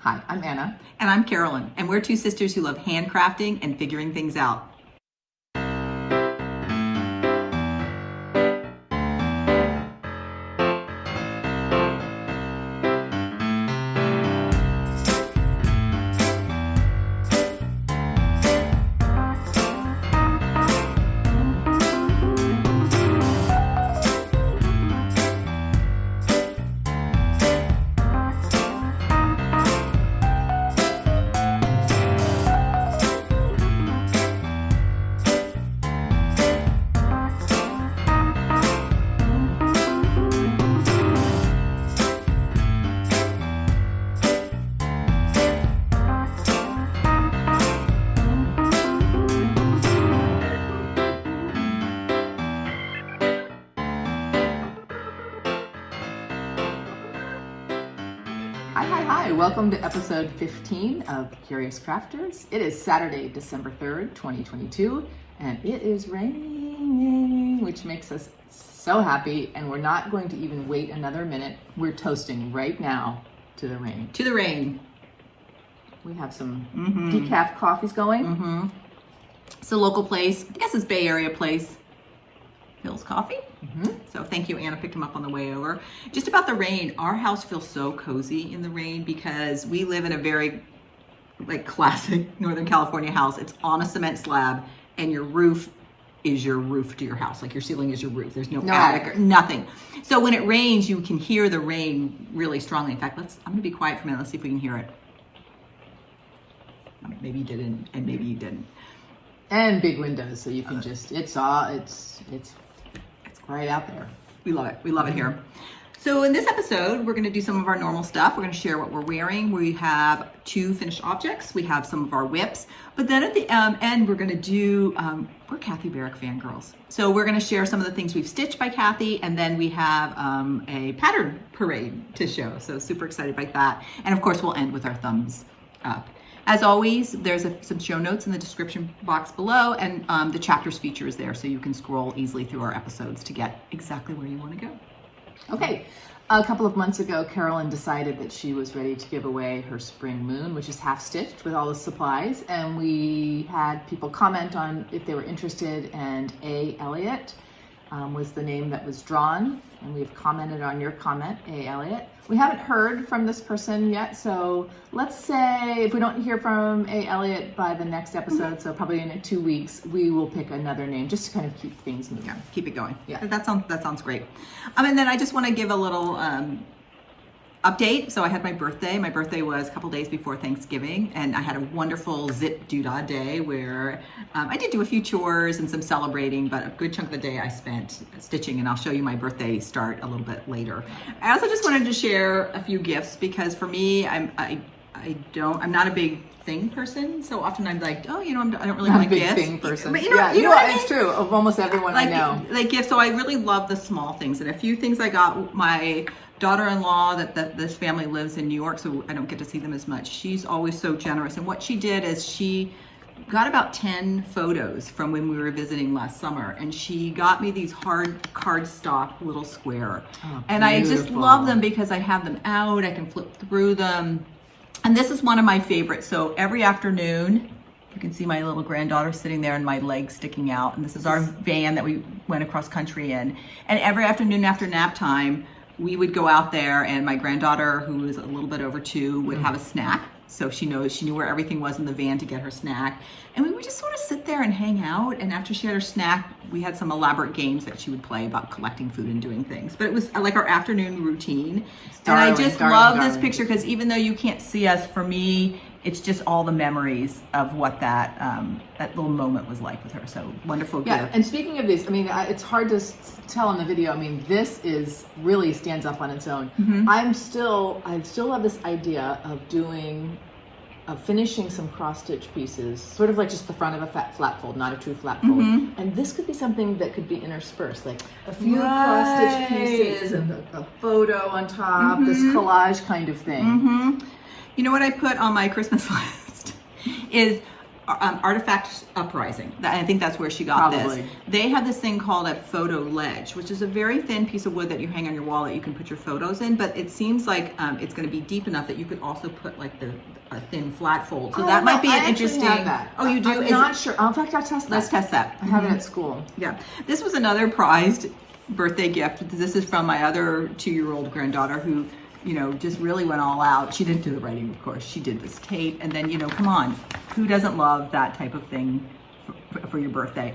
Hi, I'm Anna. And I'm Carolyn, and we're two sisters who love handcrafting and figuring things out. Hi, welcome to episode 15 of Curious Crafters. It is Saturday, December 3rd, 2022, and it is raining, which makes us so happy, and we're not going to even wait another minute. We're toasting right now to the rain. To the rain. We have some decaf coffees going. It's a local place. I guess it's Bay Area place. Hill's Coffee. So thank you, Anna picked them up on the way over. Just about the rain, our house feels so cozy in the rain because we live in a very classic Northern California house. It's on a cement slab and your roof is your roof to your house. Like your ceiling is your roof. There's no attic or nothing. So when it rains, you can hear the rain really strongly. In fact, I'm gonna be quiet for a minute. Let's see if we can hear it. Maybe you didn't, and maybe you didn't. And big windows, so you can just, it's right out there. We love it. We love it here. So in this episode, we're going to do some of our normal stuff. We're going to share what we're wearing. We have 2 finished objects. We have some of our whips. But then at the end, we're going to do, we're Kathy Barrick fangirls. So we're going to share some of the things we've stitched by Kathy. And then we have a pattern parade to show. So super excited about that. And of course, we'll end with our thumbs up. As always, there's some show notes in the description box below, and the chapters feature is there, so you can scroll easily through our episodes to get exactly where you want to go. Okay, a couple of months ago, Carolyn decided that she was ready to give away her spring moon, which is half stitched with all the supplies, and we had people comment on if they were interested, and A. Elliott was the name that was drawn, and we've commented on your comment, A. Elliott. We haven't heard from this person yet, so let's say if we don't hear from A. Elliott by the next episode, so probably in 2 weeks, we will pick another name just to kind of keep things moving. Yeah, keep it going. Yeah, that sounds great. And then I just want to give a little update. So I had my birthday. My birthday was a couple days before Thanksgiving, and I had a wonderful zip doodah day where I did do a few chores and some celebrating, but a good chunk of the day I spent stitching, and I'll show you my birthday start a little bit later. I also just wanted to share a few gifts because for me, I'm not a big thing person, so often I'm like, I don't really like gifts. Big thing person. But you know what I mean? It's true of almost everyone I know. Like gifts, so I really love the small things, and a few things I got my daughter-in-law that this family lives in New York, so I don't get to see them as much. She's always so generous, and what she did is she got about 10 photos from when we were visiting last summer, and she got me these hard cardstock little square. And I just love them because I have them out, I can flip through them, and this is one of my favorites. So every afternoon, you can see my little granddaughter sitting there and my legs sticking out, and this is our van that we went across country in, and every afternoon after nap time, we would go out there, and my granddaughter, who was a little bit over 2, would have a snack. So she knew where everything was in the van to get her snack. And we would just sort of sit there and hang out. And after she had her snack, we had some elaborate games that she would play about collecting food and doing things. But it was like our afternoon routine. And I just love this picture because even though you can't see us, for me, it's just all the memories of what that little moment was like with her. So wonderful gift. Yeah, and speaking of this, I mean, it's hard to tell in the video. I mean, this really stands up on its own. I still have this idea of finishing some cross stitch pieces, sort of like just the front of a flat fold, not a true flat fold. And this could be something that could be interspersed, like a few cross stitch pieces and a photo on top, this collage kind of thing. You know what I put on my Christmas list is Artifact Uprising. I think that's where she got Probably. this. They have this thing called a photo ledge, which is a very thin piece of wood that you hang on your wall that you can put your photos in, but it seems like it's going to be deep enough that you could also put like a thin flat fold. So that might be an interesting. Have that. Oh, you do? I'm not sure. In fact, I'll test that. Let's test that. I have it at school. Yeah. This was another prized birthday gift. This is from my other 2-year-old granddaughter who, you know, just really went all out. She didn't do the writing, of course. She did this tape. And then, you know, come on. Who doesn't love that type of thing for your birthday?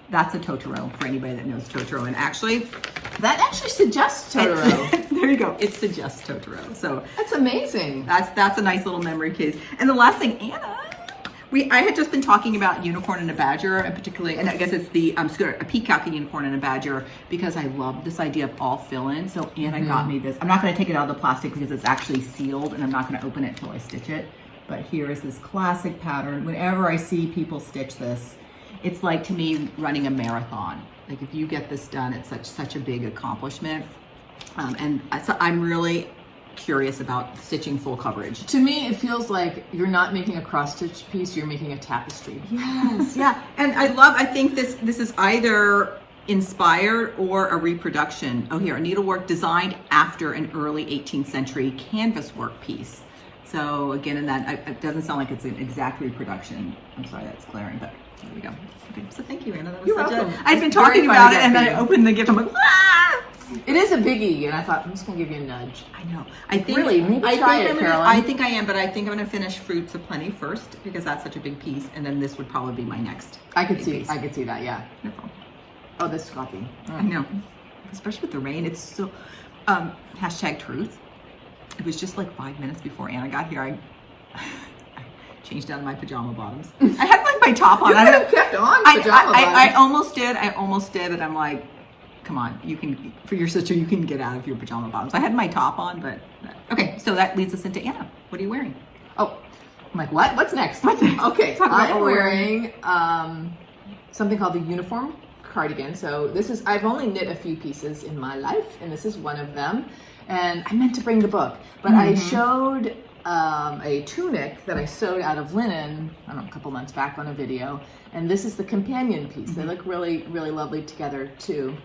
That's a Totoro for anybody that knows Totoro. And actually, that actually suggests Totoro. There you go. It suggests Totoro. So that's amazing. That's a nice little memory case. And the last thing, Anna, I had just been talking about unicorn and a badger, and particularly, and I guess it's the a peacock, a unicorn, and a badger, because I love this idea of all fill-in. So Anna got me this. I'm not going to take it out of the plastic because it's actually sealed, and I'm not going to open it until I stitch it. But here is this classic pattern. Whenever I see people stitch this, it's like, to me, running a marathon. Like, if you get this done, it's such a big accomplishment. And so I'm really curious about stitching full coverage. To me, it feels like you're not making a cross-stitch piece, you're making a tapestry. Yes, yeah. And I think this is either inspired or a reproduction. Oh, here, a needlework designed after an early 18th century canvas work piece. So again, in that, it doesn't sound like it's an exact reproduction. I'm sorry, that's glaring, but there we go. Okay, so thank you, Anna. That was You're such welcome. I'd been talking about it, and then I opened the gift. I'm like, ah! It is a biggie, and I thought, I'm just going to give you a nudge. I know. I think really, maybe try it, Carolyn. I think I am, but I think I'm going to finish Fruits of Plenty first because that's such a big piece, and then this would probably be my next. I could see piece. that, yeah. No problem. Oh, this coffee. I know, especially with the rain. It's so. Hashtag truth. It was just like 5 minutes before Anna got here. I changed out of my pajama bottoms. I had like my top on. You could have kept on pajama bottoms. I almost did, and I'm like, come on, you can, for your sister, you can get out of your pajama bottoms. I had my top on, but okay. So that leads us into Anna. What are you wearing? Oh, I'm like, what? What's next? What's next? Okay, Talk about I'm what wearing something called the uniform cardigan. So this is, I've only knit a few pieces in my life, and this is one of them. And I meant to bring the book, but I showed a tunic that I sewed out of linen, I don't know, a couple months back on a video. And this is the companion piece. They look really, really lovely together too.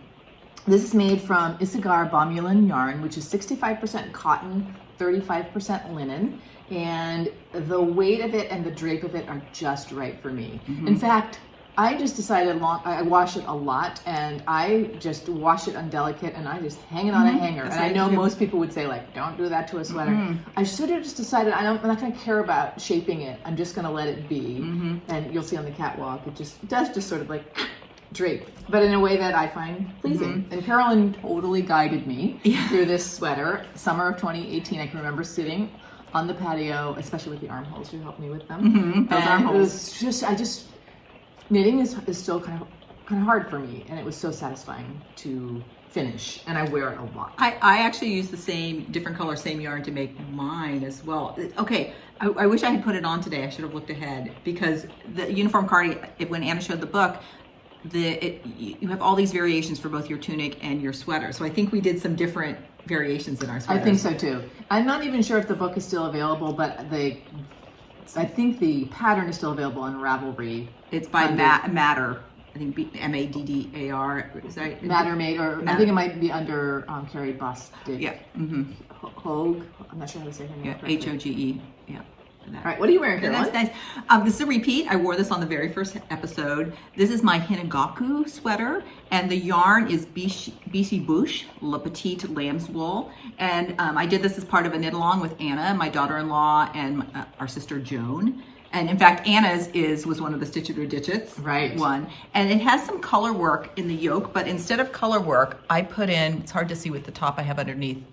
This is made from Isagar Bomulin yarn, which is 65% cotton, 35% linen. And the weight of it and the drape of it are just right for me. In fact, I just decided I wash it a lot, and I just wash it undelicate, and I just hang it on a hanger. That's and I right. know most people would say, like, don't do that to a sweater. I sort of just decided I'm not going to care about shaping it. I'm just going to let it be. And you'll see on the catwalk, it does just sort of like drape, but in a way that I find pleasing. And Carolyn totally guided me through this sweater. Summer of 2018, I can remember sitting on the patio, especially with the armholes. You helped me with them. Those armholes. It was just, knitting is still kind of hard for me, and it was so satisfying to finish, and I wear it a lot. I actually use the same different color, same yarn to make mine as well. Okay, I wish I had put it on today. I should have looked ahead, because the uniform cardigan, when Anna showed the book, you have all these variations for both your tunic and your sweater. So I think we did some different variations in our sweaters. I think so too. I'm not even sure if the book is still available, but I think the pattern is still available on Ravelry. It's by Matter. I think Maddar. Is that Matter Made, or Matter. I think it might be under Carrie Bostic. Yeah. Hogue. I'm not sure how to say her name. Yeah. Hoge. Yeah. All right, what are you wearing, Carolyn? That's nice. This is a repeat. I wore this on the very first episode. This is my Hinagaku sweater, and the yarn is BC Bouche Le Petite Lamb's Wool. And I did this as part of a knit along with Anna, my daughter-in-law, and our sister Joan. And in fact, Anna's was one of the Stitch It or Ditch It's one. And it has some color work in the yoke, but instead of color work, I put in, it's hard to see with the top I have underneath,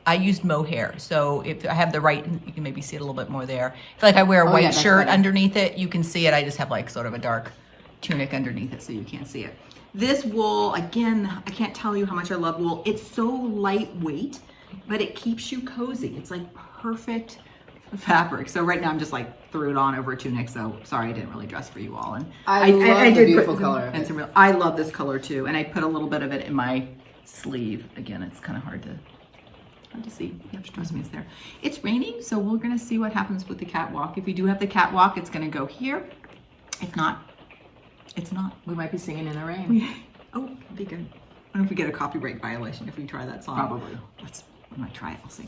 I used mohair. So if I have the right, you can maybe see it a little bit more there. I feel like I wear a white shirt underneath it. You can see it. I just have like sort of a dark tunic underneath it so you can't see it. This wool, again, I can't tell you how much I love wool. It's so lightweight, but it keeps you cozy. It's like perfect fabric. So right now I'm just like threw it on over a tunic. So sorry, I didn't really dress for you all. And I love the beautiful color. And I love this color too. And I put a little bit of it in my sleeve. Again, it's kind of hard to see. You have to trust me, it's there. It's raining, so we're gonna see what happens with the catwalk. If we do have the catwalk, it's gonna go here. If not, it's not. We might be singing in the rain. Oh, that'd be good. I don't know if we get a copyright violation if we try that song. Probably. We might try it. I'll see.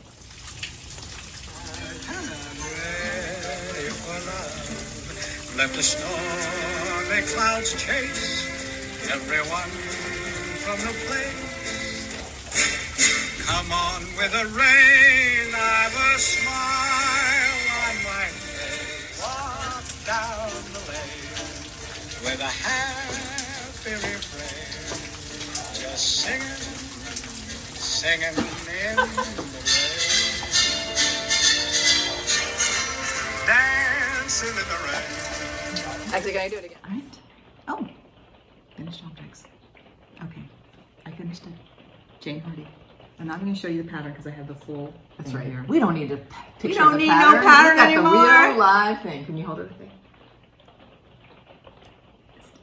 Let the stormy clouds chase everyone from the place. Come on with the rain, I've a smile on my face. Walk down the lane with a happy refrain, just singing, singing in the rain, dancing in the rain. Actually, can I do it again? All right. Oh, finished objects. Okay, I finished it. Jane Hardy. I'm not going to show you the pattern because I have the full. That's thing right. here. We don't need a picture. We don't of the need pattern. no pattern We've got anymore. The real live thing. Can you hold it?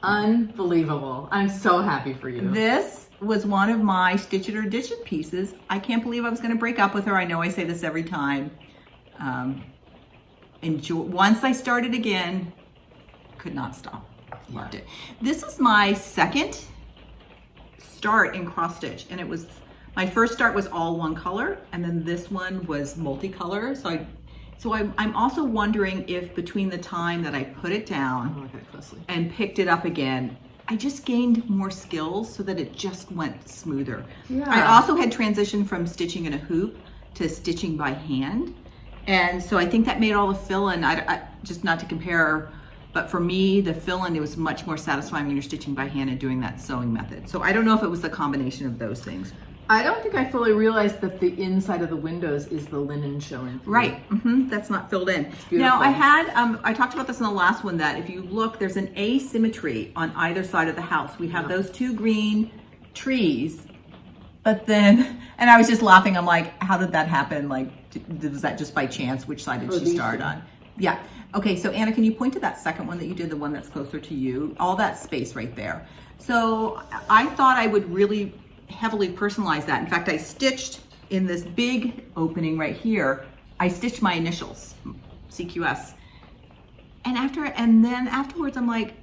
Unbelievable. I'm so happy for you. This was one of my stitch it or ditch it pieces. I can't believe I was going to break up with her. I know I say this every time. Once I started again, could not stop. Loved it. This is my second start in cross stitch, and it was my first start was all one color, and then this one was multicolor. So I'm also wondering if between the time that I put it down Look at it closely. and picked it up again, I just gained more skills so that it just went smoother. Yeah. I also had transitioned from stitching in a hoop to stitching by hand. And so I think that made all the fill-in, I just not to compare, but for me, the fill-in, it was much more satisfying when you're stitching by hand and doing that sewing method. So I don't know if it was the combination of those things. I don't think I fully realized that the inside of the windows is the linen showing through. Right, that's not filled in. beautiful. Now I had, I talked about this in the last one, that if you look, there's an asymmetry on either side of the house. We have those two green trees, but then, and I was just laughing, I'm like, how did that happen? Like, was that just by chance? Which side did she start on? Yeah. Okay, so Anna, can you point to that second one that you did, the one that's closer to you? All that space right there. So I thought I would really heavily personalize that. In fact, I stitched in this big opening right here, I stitched my initials, CQS. And then afterwards, I'm like,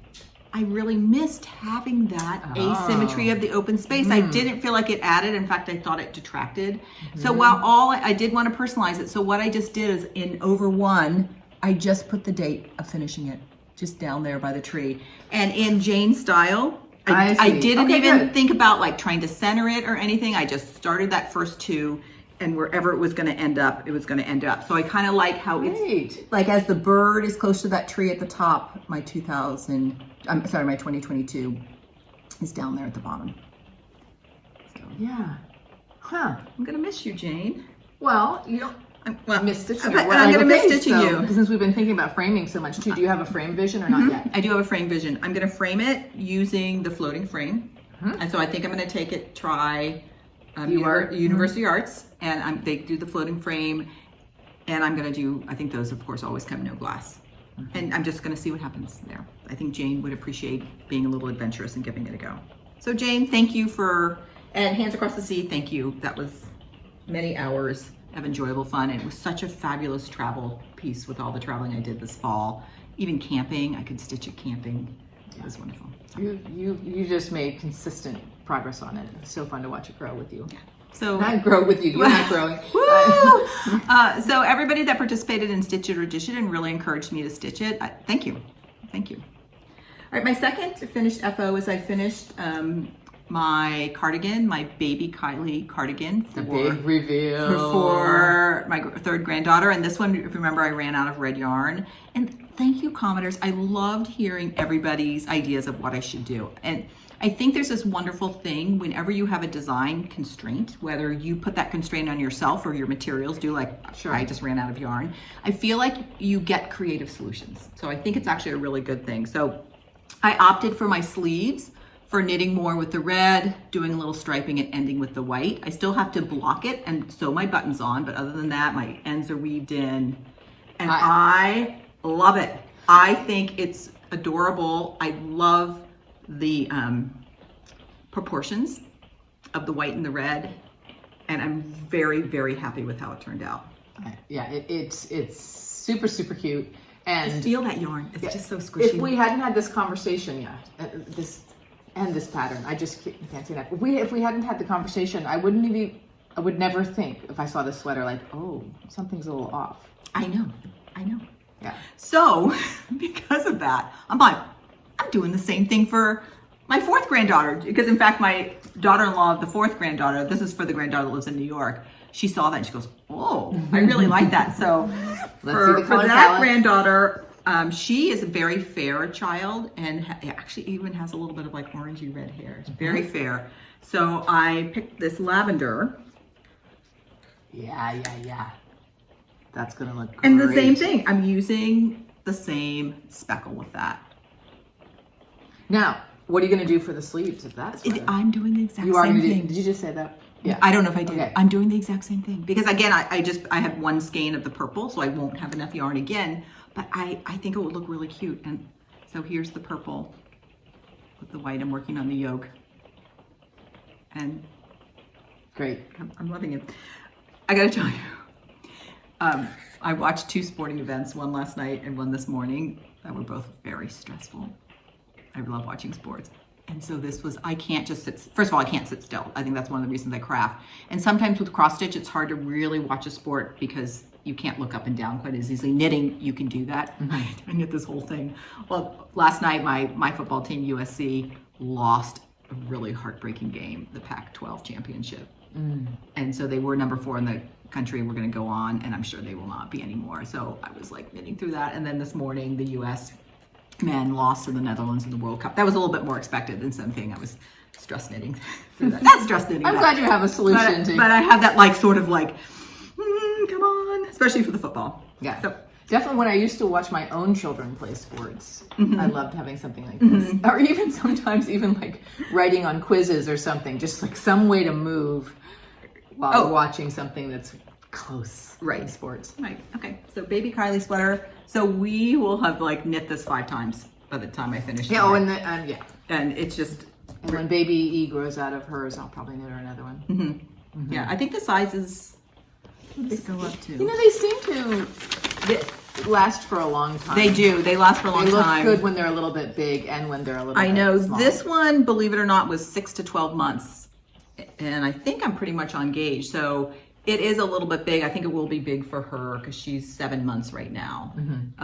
I really missed having that asymmetry of the open space. I didn't feel like it added. In fact, I thought it detracted. So while I did want to personalize it, so what I just did is in over one, I just put the date of finishing it just down there by the tree. And in Jane style, I didn't even think about like trying to center it or anything. I just started that first two, and wherever it was going to end up, it was going to end up. So I kind of like how it's like as the bird is close to that tree at the top, my 2022 is down there at the bottom. So Yeah. Huh. I'm going to miss you, Jane. Well, you don't miss stitching. I'm going to miss stitching you. Since we've been thinking about framing so much too, do you have a frame vision or not yet? I do have a frame vision. I'm going to frame it using the floating frame. And so I think I'm going to take it, try University Arts, and they do the floating frame. And I'm going to do, I think those, of course, always come no glass. And I'm just going to see what happens there. I think Jane would appreciate being a little adventurous and giving it a go. So Jane, thank you and Hands Across the Sea, thank you. That was many hours of enjoyable fun. And it was such a fabulous travel piece with all the traveling I did this fall. Even camping, I could stitch it camping. It was wonderful. You just made consistent progress on it. It's so fun to watch it grow with you. Yeah. So not grow with you, you're not growing. So everybody that participated in Stitch It or Dish It and really encouraged me to stitch it, thank you. Thank you. All right, my second finished FO is I finished my cardigan, my baby Kylie cardigan. The big reveal. For my third granddaughter. And this one, if you remember, I ran out of red yarn. And thank you, commenters. I loved hearing everybody's ideas of what I should do. And I think there's this wonderful thing whenever you have a design constraint, whether you put that constraint on yourself or your materials do, like sure. I just ran out of yarn. I feel like you get creative solutions. So I think it's actually a really good thing. So I opted for my sleeves for knitting more with the red, doing a little striping and ending with the white. I still have to block it and sew my buttons on, but other than that, my ends are weaved in. And I love it. I think it's adorable. I love the proportions of the white and the red, and I'm very, very happy with how it turned out. Yeah, it's super, super cute. And feel that yarn. It's just so squishy. if we hadn't had this conversation, this pattern, I just can't say that. If we hadn't had the conversation, I would never think if I saw this sweater like, oh, something's a little off. I know. Yeah. So because of that, I'm doing the same thing for my fourth granddaughter, because in fact, my daughter-in-law of the fourth granddaughter, this is for the granddaughter that lives in New York. She saw that and she goes, oh, I really like that. So for that granddaughter, she is a very fair child and actually even has a little bit of like orangey red hair. It's very fair. So I picked this lavender. Yeah. That's gonna look great. And the same thing, I'm using the same speckle with that. Now, what are you gonna do for the sleeves of that sweater? I'm doing the exact same thing. Did you just say that? Yeah. I don't know if I did. Okay. I'm doing the exact same thing. Because again, I had one skein of the purple, so I won't have enough yarn again. But I think it will look really cute. And so here's the purple with the white. I'm working on the yoke. And Great. I'm loving it. I gotta tell you, I watched 2 sporting events, one last night and one this morning, that were both very stressful. I love watching sports. And so this was, I can't just sit, first of all, I can't sit still. I think that's one of the reasons I craft. And sometimes with cross stitch, it's hard to really watch a sport because you can't look up and down quite as easily. Knitting, you can do that. I knit this whole thing. Well, last night, my football team, USC, lost a really heartbreaking game, the Pac-12 championship. And so they were number 4 in the country. We're going to go on, and I'm sure they will not be anymore. So I was like knitting through that. And then this morning, the US men lost to the Netherlands in the World Cup. That was a little bit more expected than something. I was stress knitting through that. That's stress knitting. I'm glad you have a solution to. But I have that like sort of like, come on, especially for the football. Yeah. So, definitely when I used to watch my own children play sports, I loved having something like this. Or even sometimes even like writing on quizzes or something, just like some way to move while watching something that's close in sports. Right. Okay. So baby Kylie sweater. So we will have like knit this 5 times by the time I finish. Yeah. And it's just. And when baby E grows out of hers, I'll probably knit her another one. Yeah. I think the sizes go up to. You know, they seem to last for a long time. They do. They last for a long time. They look good when they're a little bit big and when they're a little bit small. This one, believe it or not, was 6 to 12 months. And I think I'm pretty much on gauge. So it is a little bit big. I think it will be big for her because she's 7 months right now.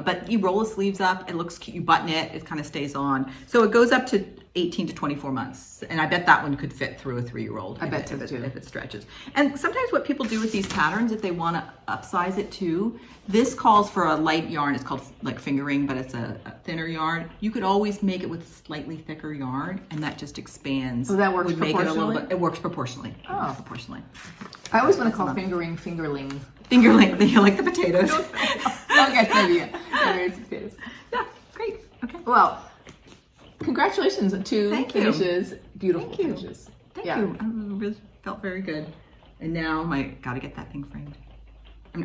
But you roll the sleeves up. It looks cute. You button it. It kind of stays on. So it goes up to 18 to 24 months. And I bet that one could fit through a 3-year-old. I bet so too. If it stretches. And sometimes what people do with these patterns, if they want to upsize it too, this calls for a light yarn. It's called like fingering, but it's a thinner yarn. You could always make it with slightly thicker yarn, and that just expands. So that works proportionally? It works proportionally. Oh. Proportionally. I always want to call fingering fingerling. Fingerling, you like the potatoes. Okay, maybe yeah. Potatoes. Yeah, great. Okay. Well, congratulations on 2 finishes. Beautiful finishes. Thank you. I really felt very good. And now gotta get that thing framed.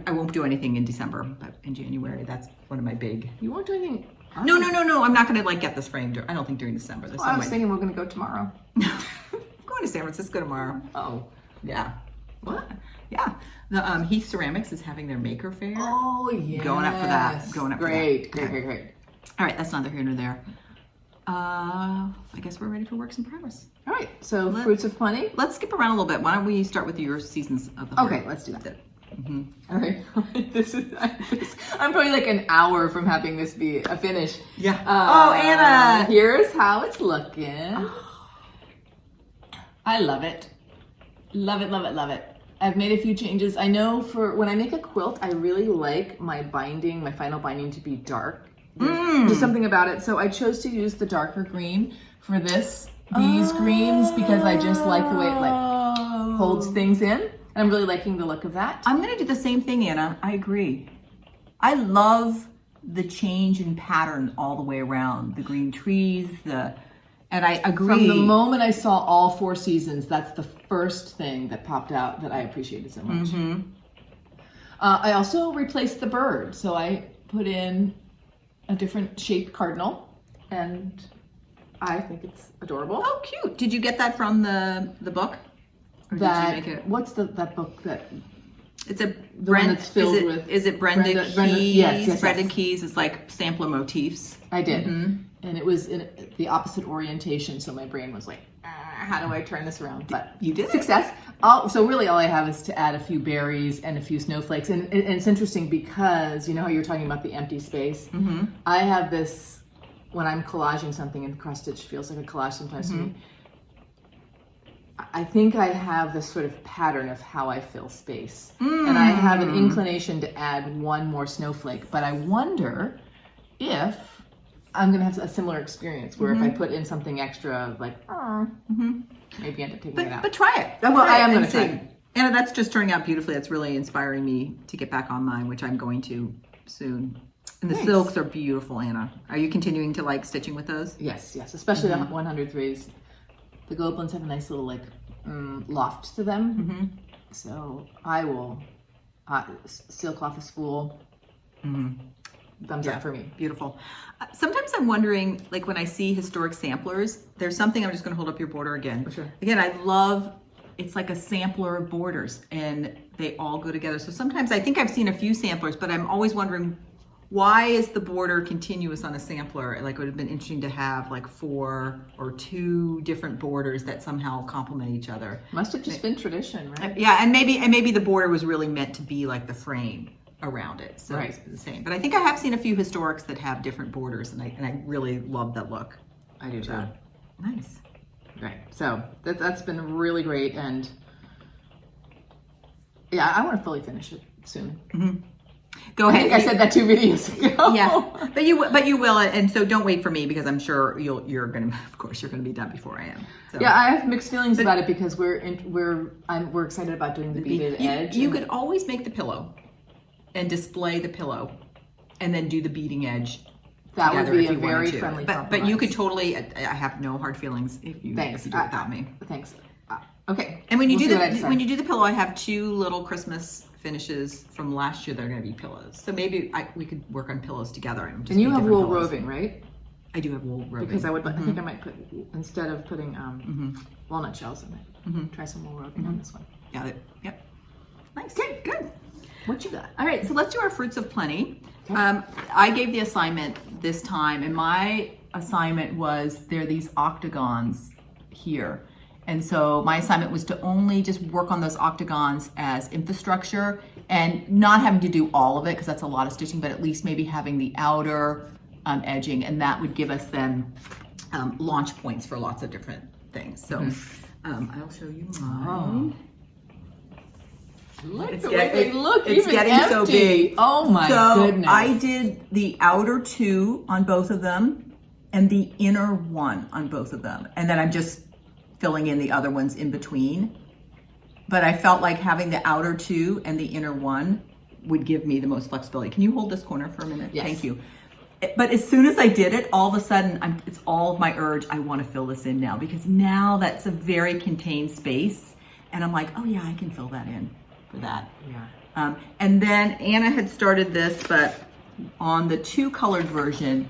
I won't do anything in December, but in January, that's one of my big. You won't do anything? No. I'm not gonna like get this framed. I don't think during December. I was thinking we're gonna go tomorrow. I'm going to San Francisco tomorrow. Oh. Yeah. What? Yeah. The Heath Ceramics is having their maker fair. Oh, yeah. Going up for that. Great. All right, that's neither here nor there. I guess we're ready for works in progress. All right, so fruits of plenty. Let's skip around a little bit. Why don't we start with your seasons of the heart? Okay, let's do that. All right. I'm probably like an hour from having this be a finish. Yeah. Anna! Here's how it's looking. I love it. Love it. I've made a few changes. I know for when I make a quilt, I really like my final binding to be dark. There's something about it. So I chose to use the darker green for these greens because I just like the way it like holds things in. And I'm really liking the look of that. I'm gonna do the same thing, Anna. I agree. I love the change in pattern all the way around. The green trees, and I agree. From the moment I saw all 4 seasons, that's the first thing that popped out that I appreciated so much. I also replaced the bird. So I put in a different shaped cardinal, and I think it's adorable. Oh, cute. Did you get that from the book? Or did you make it? What's that book that It's a The one that's filled with is it Brenda Keys? yes. Brenda Keys is like sampler motifs. I did, and it was in the opposite orientation. So my brain was like, how do I turn this around? But You did it. success. So really, all I have is to add a few berries and a few snowflakes, and it's interesting because you know how you were talking about the empty space. I have this when I'm collaging something, and cross stitch feels like a collage sometimes to me. I think I have this sort of pattern of how I fill space. And I have an inclination to add one more snowflake, but I wonder if I'm going to have a similar experience where if I put in something extra, like, maybe end up taking it out. But try it. Well, I am going to try it. Anna, that's just turning out beautifully. That's really inspiring me to get back on mine, which I'm going to soon. And the silks are beautiful, Anna. Are you continuing to like stitching with those? Yes, especially the 103s. The Gobelins have a nice little like loft to them. So I will seal cloth a spool. Thumbs up for me. Beautiful. Sometimes I'm wondering, like when I see historic samplers, there's something, I'm just going to hold up your border again. For sure. Again, I love, it's like a sampler of borders and they all go together. So sometimes I think I've seen a few samplers, but I'm always wondering, why is the border continuous on a sampler? Like it would have been interesting to have like 4 or 2 different borders that somehow complement each other. Must have just been tradition, right? Yeah, and maybe the border was really meant to be like the frame around it, so Right. it's the same. But I think I have seen a few historics that have different borders, and I really love that look. I do too. So, nice. Right. So that's been really great, and yeah, I want to fully finish it soon. Go I ahead. think I said that 2 videos ago. Yeah, but you will, and so don't wait for me because I'm sure you're gonna, of course, you're gonna be done before I am. So. Yeah, I have mixed feelings about it because we're excited about doing the beaded edge. You could always make the pillow and display the pillow, and then do the beading edge. That would together be if a you wanted very to. friendly But you compromise. could totally. I have no hard feelings if you do it without me. Thanks. Okay. And when you We'll do see what I decide. when you do the pillow, I have 2 little Christmas finishes from last year that are going to be pillows. So maybe we could work on pillows together. And you do have different wool pillows. roving, right? I do have wool roving. Because I would. I think I might put, instead of putting walnut shells in it, try some wool roving on this one. Got it. Yep. Nice. Good. What you got? All right, so let's do our fruits of plenty. Okay. I gave the assignment this time, and my assignment was there are these octagons here. And so my assignment was to only just work on those octagons as infrastructure and not having to do all of it because that's a lot of stitching, but at least maybe having the outer edging, and that would give us then launch points for lots of different things. So I'll show you mine. Look It's the way they look. It's even getting empty. so big. Oh my goodness! I did the outer 2 on both of them and the inner 1 on both of them. And then I'm just filling in the other ones in between. But I felt like having the outer 2 and the inner 1 would give me the most flexibility. Can you hold this corner for a minute? Yes. Thank you. But as soon as I did it, all of a sudden, it's all of my urge. I want to fill this in now because now that's a very contained space. And I'm like, oh yeah, I can fill that in for that. Yeah. And then Anna had started this, but on the 2 colored version,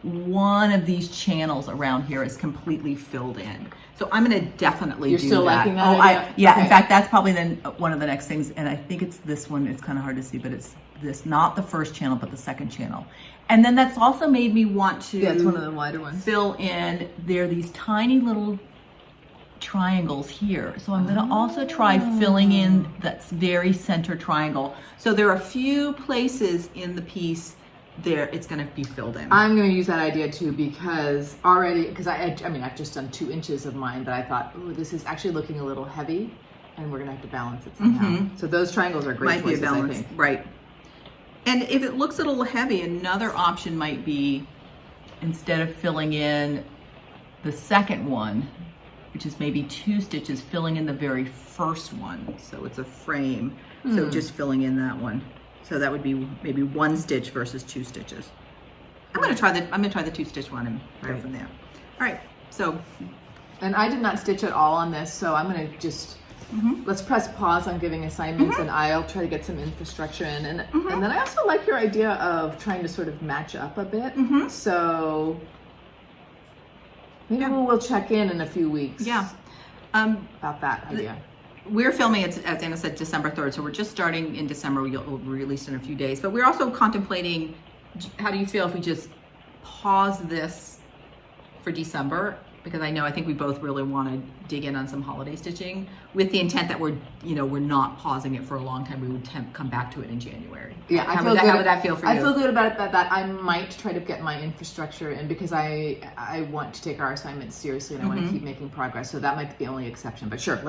one of these channels around here is completely filled in. So I'm going to definitely You're do still that. liking that idea? Yeah. Okay. In fact, that's probably then one of the next things. And I think it's this one. It's kind of hard to see, but it's this, not the first channel, but the second channel. And then that's also made me want to Yeah, it's one of the wider ones. fill in. There are these tiny little triangles here. So I'm going to also try filling in that very center triangle. So there are a few places in the piece there it's going to be filled in. I'm going to use that idea too because I mean I've just done 2 inches of mine, but I thought, oh, this is actually looking a little heavy, and we're going to have to balance it somehow. So those triangles are great Might be a choices, I balance, think. right? And if it looks a little heavy, another option might be instead of filling in the second one, which is maybe 2 stitches, filling in the very first one. So it's a frame. So just filling in that one. So that would be maybe 1 stitch versus 2 stitches. I'm going to try the 2 stitch one and go from there. All right. So, and I did not stitch at all on this, so I'm going to just let's press pause on giving assignments, and I'll try to get some infrastructure in. And then I also like your idea of trying to sort of match up a bit. So maybe we'll check in a few weeks. Yeah. About that idea. we're filming it, as Anna said, December 3rd. So we're just starting in December. We'll release in a few days. But we're also contemplating, how do you feel if we just pause this for December? Because I think we both really want to dig in on some holiday stitching with the intent that we're not pausing it for a long time. We would come back to it in January. Yeah, how would that feel for you? I feel good about that. I might try to get my infrastructure in because I want to take our assignments seriously and I want to keep making progress. So that might be the only exception. But sure,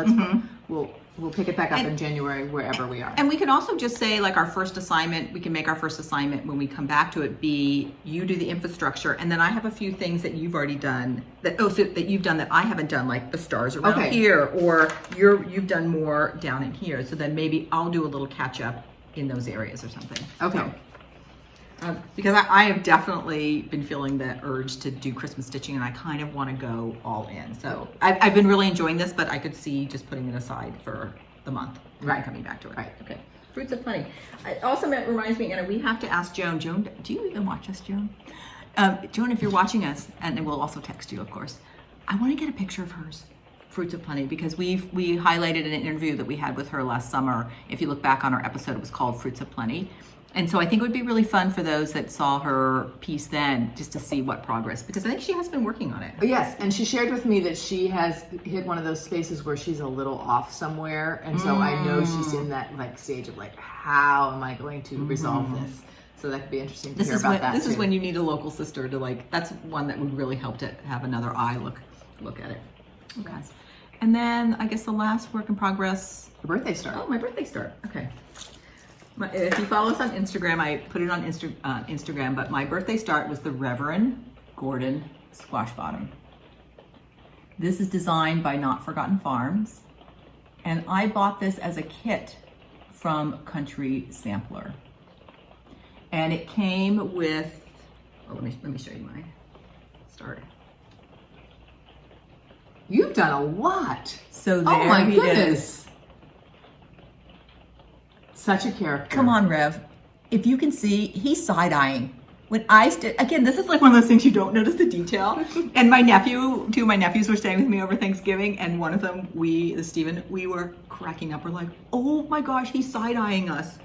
we'll pick it back up in January wherever we are. And we can also just say, like, our first assignment, we can make our first assignment when we come back to it be you do the infrastructure, and then I have a few things that you've already done that you've done that I haven't done, like the stars around here, or you've done more down in here. So then maybe I'll do a little catch up in those areas or something. Okay. So, because I have definitely been feeling the urge to do Christmas stitching, and I kind of want to go all in. So I've been really enjoying this, but I could see just putting it aside for the month and coming back to it. Right. Okay. Fruits of Plenty. It also reminds me, Anna, we have to ask Joan. Joan, do you even watch us, Joan? Joan, if you're watching us, and then we'll also text you, of course, I want to get a picture of hers, Fruits of Plenty, because we highlighted an interview that we had with her last summer. If you look back on our episode, it was called Fruits of Plenty. And so I think it would be really fun for those that saw her piece then, just to see what progress, because I think she has been working on it. Yes, and she shared with me that she has hit one of those spaces where she's a little off somewhere, and so I know she's in that stage of how am I going to resolve this? So that could be interesting to hear about that. This is when you need a local sister to that's one that would really help to have another eye look at it. Okay. And then I guess the last work in progress. The birthday star. Oh, my birthday star. Okay. If you follow us on Instagram, I put it on Instagram, but my birthday start was the Reverend Gordon Squash Bottom. This is designed by Not Forgotten Farms, and I bought this as a kit from Country Sampler. And it came with, let me show you my start. You've done a lot. So there oh my he goodness. is. Such a character. Come on, Rev. If you can see, he's side-eyeing. When again, this is like one of those things you don't notice the detail. And two of my nephews were staying with me over Thanksgiving, and one of them, Stephen, we were cracking up. We're like, oh my gosh, he's side-eyeing us.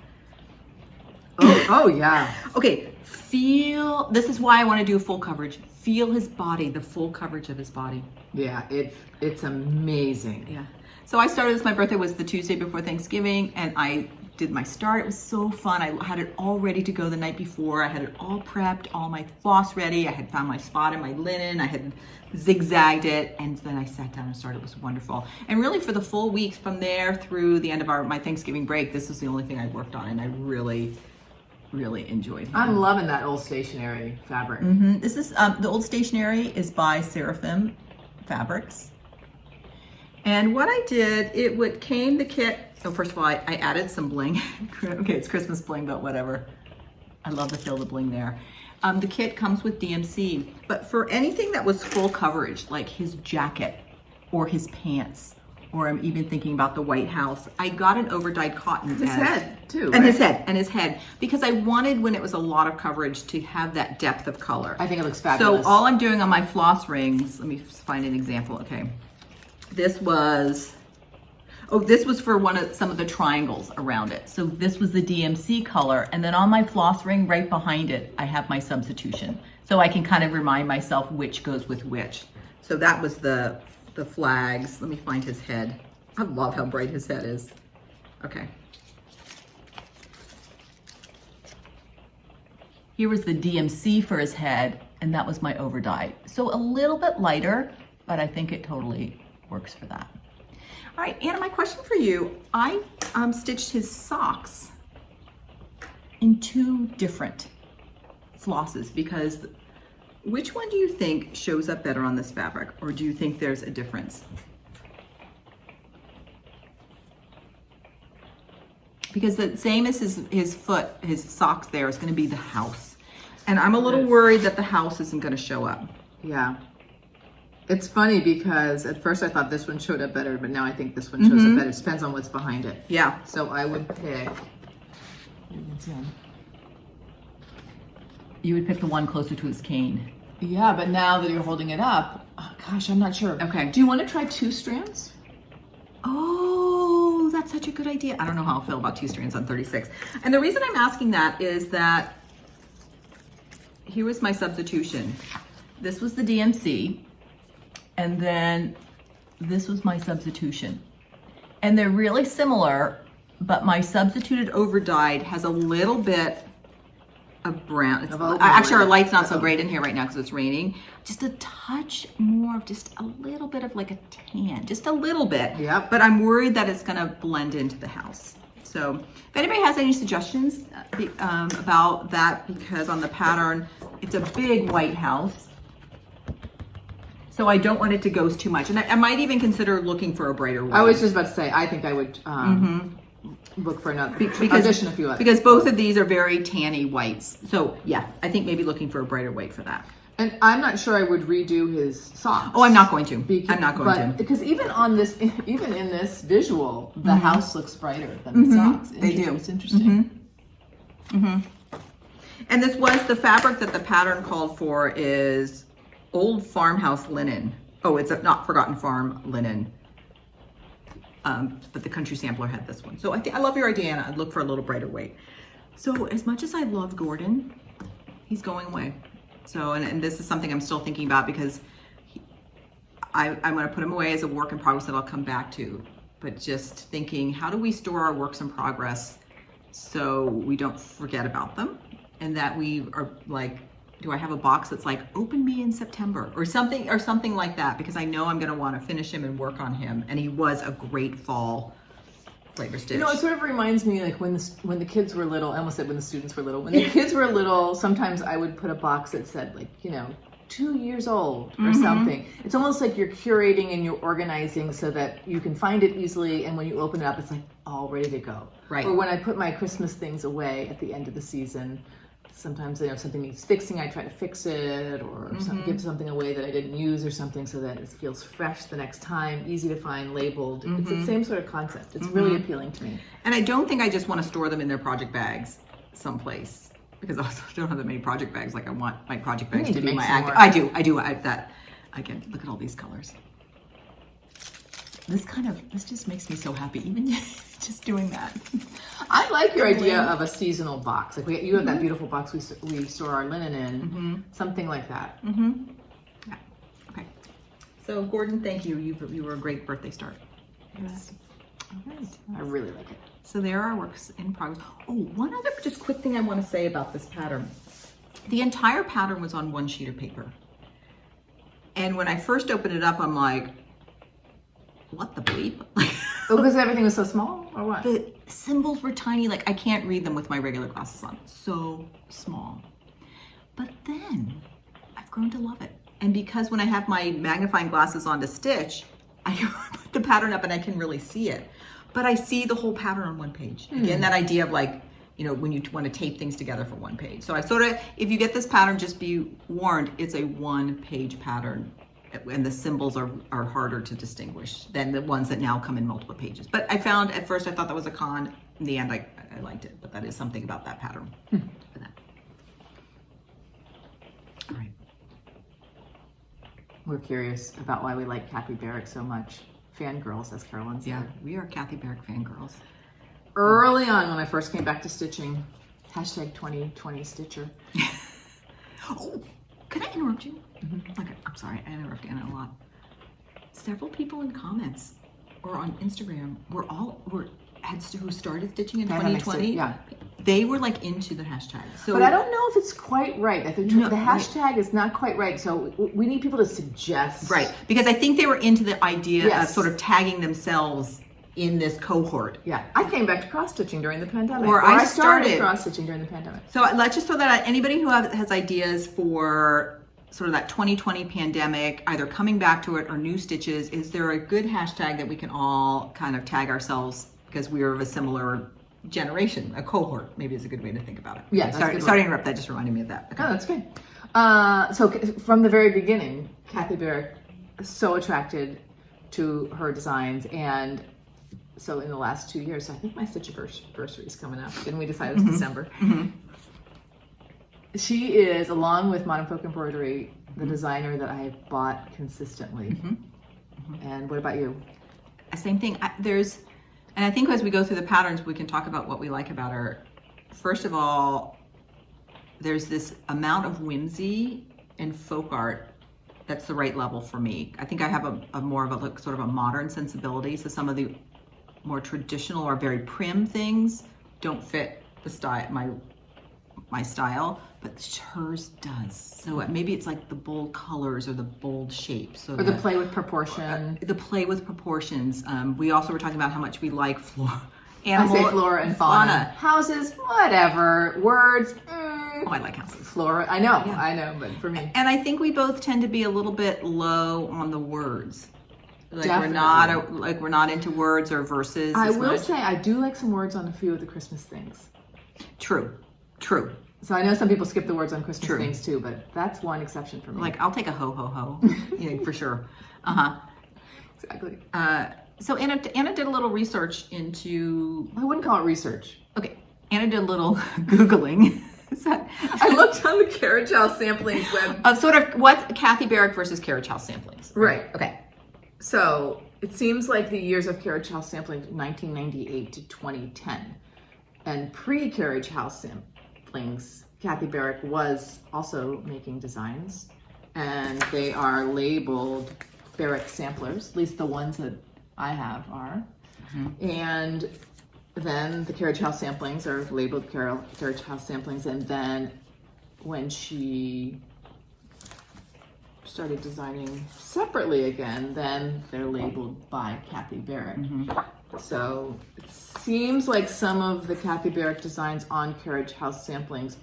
Oh yeah. Okay, this is why I want to do full coverage. Feel his body, the full coverage of his body. Yeah, it's amazing. Yeah. So I started this, my birthday was the Tuesday before Thanksgiving, and I did my start. It was so fun. I had it all ready to go the night before. I had it all prepped, all my floss ready. I had found my spot in my linen. I had zigzagged it, and then I sat down and started. It was wonderful. And really for the full week from there through the end of my Thanksgiving break, this was the only thing I worked on, and I really enjoyed it. I'm loving that old stationery fabric. Mm-hmm. This is the Old Stationery is by Seraphim Fabrics. And what I did, came the kit. Oh, first of all, I added some bling. Okay, it's Christmas bling, but whatever. I love the feel of the bling there. The kit comes with DMC, but for anything that was full coverage, like his jacket or his pants, or I'm even thinking about the White House, I got an overdyed cotton. His head too, and right? his head, because I wanted, when it was a lot of coverage, to have that depth of color. I think it looks fabulous. So all I'm doing on my floss rings, let me find an example. Okay, this was for some of the triangles around it. So this was the DMC color, and then on my floss ring right behind it, I have my substitution, so I can kind of remind myself which goes with which. So that was the flags. Let me find his head. I love how bright his head is. Okay. Here was the DMC for his head, and that was my overdye. So a little bit lighter, but I think it totally works for that. All right, Anna, my question for you. I stitched his socks in 2 different flosses, because which one do you think shows up better on this fabric, or do you think there's a difference? Because the same as his socks there is going to be the house. And I'm a little worried that the house isn't going to show up. Yeah. It's funny because at first I thought this one showed up better, but now I think this one shows up better. It depends on what's behind it. Yeah. So I would pick. You would pick the one closer to his cane. Yeah, but now that you're holding it up, oh, gosh, I'm not sure. Okay. Do you want to try 2 strands? Oh, such a good idea. I don't know how I'll feel about 2 strands on 36. And the reason I'm asking that is that here was my substitution. This was the DMC, and then this was my substitution. And they're really similar, but my substituted over dyed has a little bit of brown. Actually, our light's not so great in here right now because it's raining. Just a touch more of just a little bit of like a tan, just a little bit. Yep. But I'm worried that it's gonna blend into the house. So if anybody has any suggestions about that, because on the pattern, it's a big white house. So I don't want it to ghost too much. And I might even consider looking for a brighter white. I was just about to say, I think I would look for another, audition a few others. Because both of these are very tanny whites. So yeah, I think maybe looking for a brighter white for that. And I'm not sure I would redo his socks. Oh, I'm not going to. I'm not going to. Because even on this, even in this visual, the house looks brighter than the socks. They do. It's interesting. And this was the fabric that the pattern called for is old farmhouse linen. Oh, it's a not forgotten farm linen. But the country sampler had this one. So I love your idea, Anna. I'd look for a little brighter weight. So as much as I love Gordon, he's going away. So, and this is something I'm still thinking about because I'm going to put him away as a work in progress that I'll come back to. But just thinking, how do we store our works in progress so we don't forget about them? And that we are like, do I have a box that's like, open me in September or something like that? Because I know I'm going to want to finish him and work on him. And he was a great fall flavor stitch. You know, it sort of reminds me like when the kids were little, I almost said when the students were little. When the kids were little, sometimes I would put a box that said like, 2 years old or something. It's almost like you're curating and you're organizing so that you can find it easily, and when you open it up, it's like all ready to go. Right. Or when I put my Christmas things away at the end of the season, sometimes something needs fixing, I try to fix it, or give something away that I didn't use or something so that it feels fresh the next time, easy to find, labeled. It's the same sort of concept. It's really appealing to me. And I don't think I just want to store them in their project bags someplace, because I also don't have that many project bags. Like I want my project bags to be my active. I do. Again, look at all these colors. This just makes me so happy, even just doing that. I like your idea of a seasonal box. Like you have that beautiful box we store our linen in, something like that. Yeah. Okay. So Gordon, thank you. You were a great birthday start. Yes. All right. I really like it. So there are works in progress. Oh, one other just quick thing I want to say about this pattern. The entire pattern was on one sheet of paper. And when I first opened it up, I'm like, what the bleep? Oh, because everything was so small, or what? The symbols were tiny, like I can't read them with my regular glasses on. So small. But then I've grown to love it. And because when I have my magnifying glasses on to stitch, I put the pattern up and I can really see it. But I see the whole pattern on one page. Again, that idea of like, when you want to tape things together for one page. So I sort of, if you get this pattern, just be warned, it's a one-page pattern. And the symbols are harder to distinguish than the ones that now come in multiple pages. But I found, at first I thought that was a con. In the end, I liked it. But that is something about that pattern. For that. All right. We're curious about why we like Kathy Barrick so much. Fangirls, as Carolyn said. Yeah, we are Kathy Barrick fangirls. Early on, when I first came back to stitching, #2020 Stitcher. Oh, can I interrupt you? Okay, I'm sorry, I interrupt Anna a lot. Several people in comments or on Instagram who started stitching in 2020. Yeah. They were like into the hashtag. So, but I don't know if it's quite right. I think the hashtag is not quite right. So we need people to suggest. Right, because I think they were into the idea of sort of tagging themselves in this cohort. Yeah, I came back to cross-stitching during the pandemic. Or I started cross-stitching during the pandemic. So let's just throw that out. Anybody who has ideas for sort of that 2020 pandemic, either coming back to it or new stitches, is there a good hashtag that we can all kind of tag ourselves because we are of a similar generation, a cohort, maybe is a good way to think about it. Yeah, sorry to interrupt, that just reminded me of that. Okay. Oh, that's good. So from the very beginning, Kathy Barrick is so attracted to her designs, and so in the last 2 years, I think my stitch anniversary is coming up. Didn't we decide it was December? She is, along with Modern Folk Embroidery, the designer that I have bought consistently. And what about you? Same thing. There's And I think as we go through the patterns, we can talk about what we like about her. First of all, there's this amount of whimsy and folk art that's the right level for me. I think I have a more of a sort of a modern sensibility. So some of the more traditional or very prim things don't fit the style, my style, but hers does. So maybe it's like the bold colors or the bold shapes. So or the play with proportion. The play with proportions. We also were talking about how much we like flora. I say flora and fauna. Houses, whatever. Words. Oh, I like houses. Flora, I know, but for me. And I think we both tend to be a little bit low on the words. Like Definitely. we're not into words or verses. I will say I do like some words on a few of the Christmas things. True. So I know some people skip the words on Christmas things too, but that's one exception for me. Like I'll take a ho ho ho, for sure. Exactly. So Anna did a little research into. I wouldn't call it research. Okay, Anna did a little Googling. I looked on the Carriage House Samplings web. Of sort of what Kathy Barrick versus Carriage House Samplings. Right. Okay. So it seems like the years of Carriage House Sampling, 1998 to 2010. And pre-Carriage House Samplings, Kathy Barrick was also making designs. And they are labeled Barrick samplers, at least the ones that I have are. Mm-hmm. And then the Carriage House Samplings are labeled Carriage House Samplings, and then when she started designing separately again, then they're labeled by Kathy Barrick. Mm-hmm. So it seems like some of the Kathy Barrick designs on Carriage House Samplings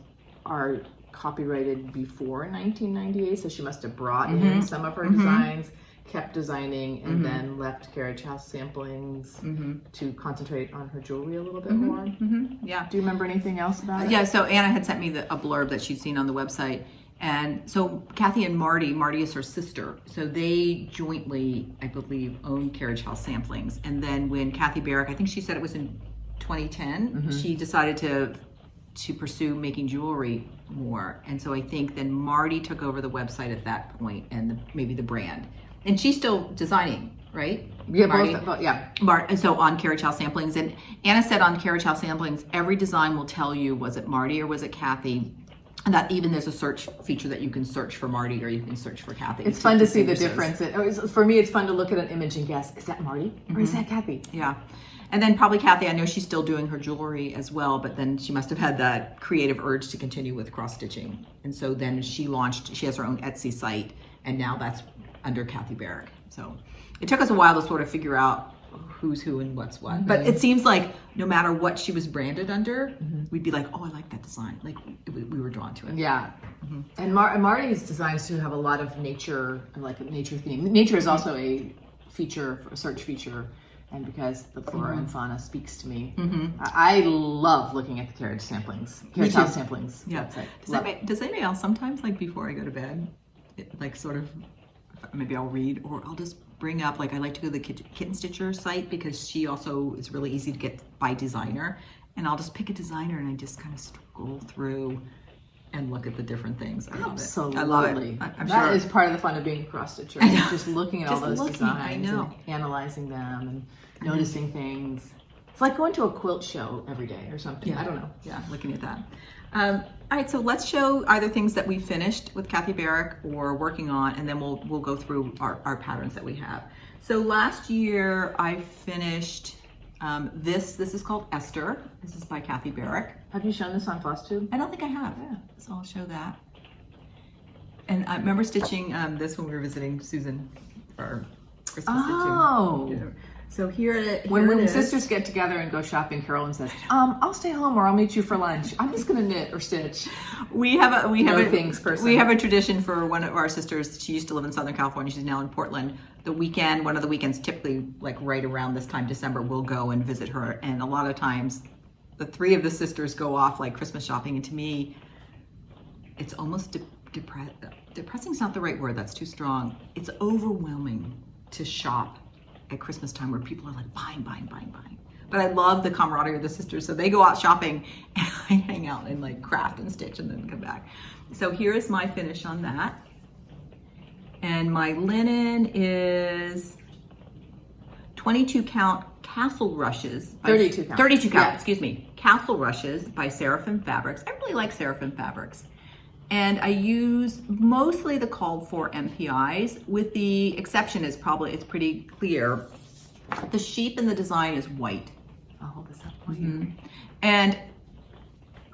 are copyrighted before 1998, so she must have brought in some of her designs, kept designing, and then left Carriage House Samplings to concentrate on her jewelry a little bit more. Yeah. Do you remember anything else about it? Yeah, so Anna had sent me a blurb that she'd seen on the website. And so Kathy and Marty is her sister. So they jointly, I believe, own Carriage House Samplings. And then when Kathy Barrick, I think she said it was in 2010, she decided to pursue making jewelry more. And so I think then Marty took over the website at that point and maybe the brand. And she's still designing, right? Yeah, Marty? both, yeah. And so on Carriage House Samplings, and Anna said on Carriage House Samplings, every design will tell you, was it Marty or was it Kathy? And that even there's a search feature that you can search for Marty or you can search for Kathy. It's fun to see the difference. For me, it's fun to look at an image and guess, is that Marty or is that Kathy? Yeah. And then probably Kathy, I know she's still doing her jewelry as well, but then she must have had that creative urge to continue with cross-stitching. And so then she has her own Etsy site, and now that's under Kathy Barrick. So it took us a while to sort of figure out who's who and what's what. But it seems like no matter what she was branded under, we'd be like, oh, I like that design. Like we were drawn to it. Yeah. And Marty's designs too have a lot of nature, like a nature theme. Nature is also a search feature. And because the flora and fauna speaks to me, I love looking at the Carriage House Samplings. Yeah. Does anybody else sometimes, like before I go to bed, maybe I'll read, or I'll just bring up, like I like to go to the Kitten Stitcher site because she also is really easy to get by designer. And I'll just pick a designer and I just kind of scroll through and look at the different things. I love Absolutely. it. I love it. I'm that sure. is part of the fun of being a cross-stitcher. Just looking at all those designs and analyzing them and noticing things. It's like going to a quilt show every day or something. I don't know. Yeah, looking at that. All right, so let's show either things that we finished with Kathy Barrick or working on, and then we'll go through our patterns that we have. So last year I finished this is called Esther. This is by Kathy Barrick. Have you shown this on FlossTube? I don't think I have. Yeah. So I'll show that. And I remember stitching this when we were visiting Susan for our Christmas stitching. So when sisters get together and go shopping, Carolyn says, "I'll stay home or I'll meet you for lunch. I'm just going to knit or stitch." We have a tradition for one of our sisters. She used to live in Southern California. She's now in Portland. One of the weekends, typically like right around this time, December, we'll go and visit her. And a lot of times, the three of the sisters go off like Christmas shopping. And to me, it's almost depressing. Is not the right word. That's too strong. It's overwhelming to shop at Christmas time where people are like buying. But I love the camaraderie of the sisters. So they go out shopping and I hang out and like craft and stitch and then come back. So here is my finish on that. And my linen is 22 count Castle Rushes. 32 count. 32 count, Yeah. excuse me. Castle Rushes by Seraphim Fabrics. I really like Seraphim Fabrics. And I use mostly the called for MPIs, with the exception is probably, it's pretty clear. The sheep in the design is white. I'll hold this up for you. And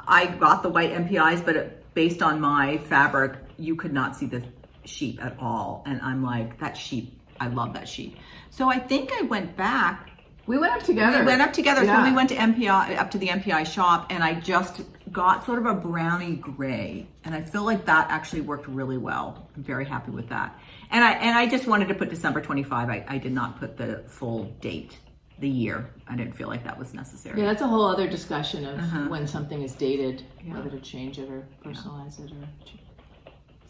I got the white MPIs, but based on my fabric, you could not see the sheep at all. And I'm like, that sheep, I love that sheep. So I think I went back. We went up together. We went up together. Yeah. So we went to MPI, up to the MPI shop, and I just got sort of a brownie gray. And I feel like that actually worked really well. I'm very happy with that. And I just wanted to put December 25. I did not put the full date, the year. I didn't feel like that was necessary. Yeah, that's a whole other discussion of when something is dated, Yeah. whether to change it or personalize it or.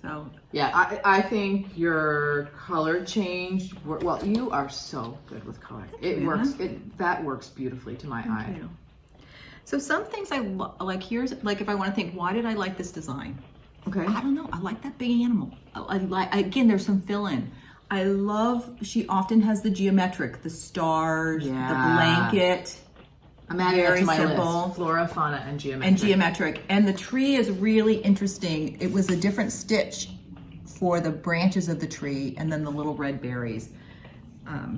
So Yeah, I think your color change. Well, you are so good with color. It works. That works beautifully to my eye. Thank you. So some things I like. Here's like if I want to think, why did I like this design? Okay. I don't know. I like that big animal. I like, again, there's some fill-in. I love, she often has the geometric, the stars, the blanket. I'm adding that Very to my simple. list. Flora, fauna, and geometric. And geometric. And the tree is really interesting. It was a different stitch for the branches of the tree and then the little red berries.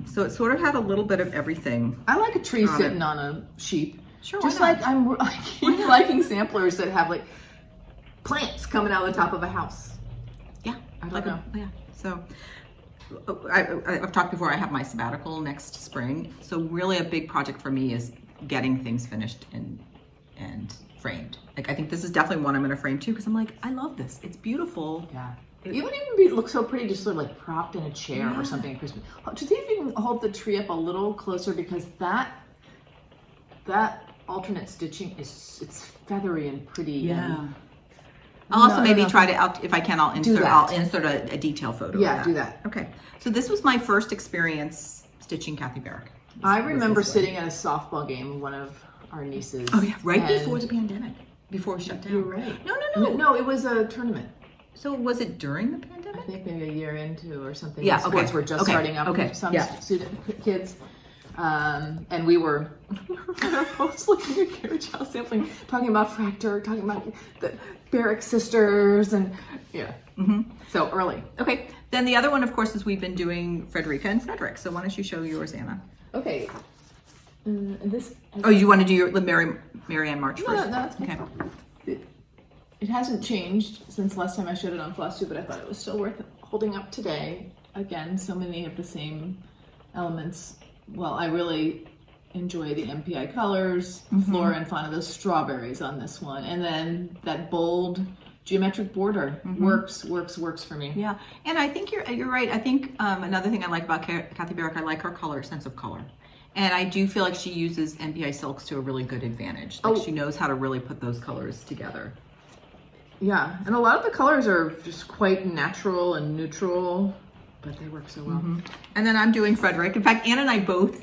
So it sort of had a little bit of everything. I like a tree on sitting it. on a sheep. Sure, Just why like I keep liking samplers that have like plants coming out of the top of a house. Yeah. I don't know. Yeah. So I've talked before, I have my sabbatical next spring. So really a big project for me is getting things finished and framed. Like I think this is definitely one I'm going to frame too, because I'm like, I love this. It's beautiful. Yeah. You wouldn't even look so pretty just sort of like propped in a chair or something at Christmas. Just see if you can hold the tree up a little closer, because that alternate stitching it's feathery and pretty. Yeah. And I'll also maybe try to, if I can, I'll insert a detail photo. Yeah, of do that. Okay. So this was my first experience stitching Kathy Barrick. I remember sitting at a softball game with one of our nieces. Oh yeah, right and before the pandemic, before it shut down. You're right. No. It was a tournament. So was it during the I pandemic? think maybe a year into or something. Yeah, The sports were just starting up for some kids. And we were at our house looking at carriage house sampling, talking about Fractor, talking about the Barrick sisters, and so early. Okay. Then the other one, of course, is we've been doing Frederica and Frederick. So why don't you show yours, Anna? Okay. This. Oh, you want to do your Marianne March first? No, that's okay. It hasn't changed since last time I showed it on FlossTube, but I thought it was still worth holding up today. Again, so many of the same elements. Well, I really enjoy the MPI colors, flora and fauna, those strawberries on this one. And then that bold geometric border works for me. Yeah, and I think you're right. I think another thing I like about Kathy Barrick, I like her sense of color. And I do feel like she uses MPI silks to a really good advantage. Like she knows how to really put those colors together. Yeah, and a lot of the colors are just quite natural and neutral, but they work so well. And then I'm doing Frederick. In fact, Anna and I both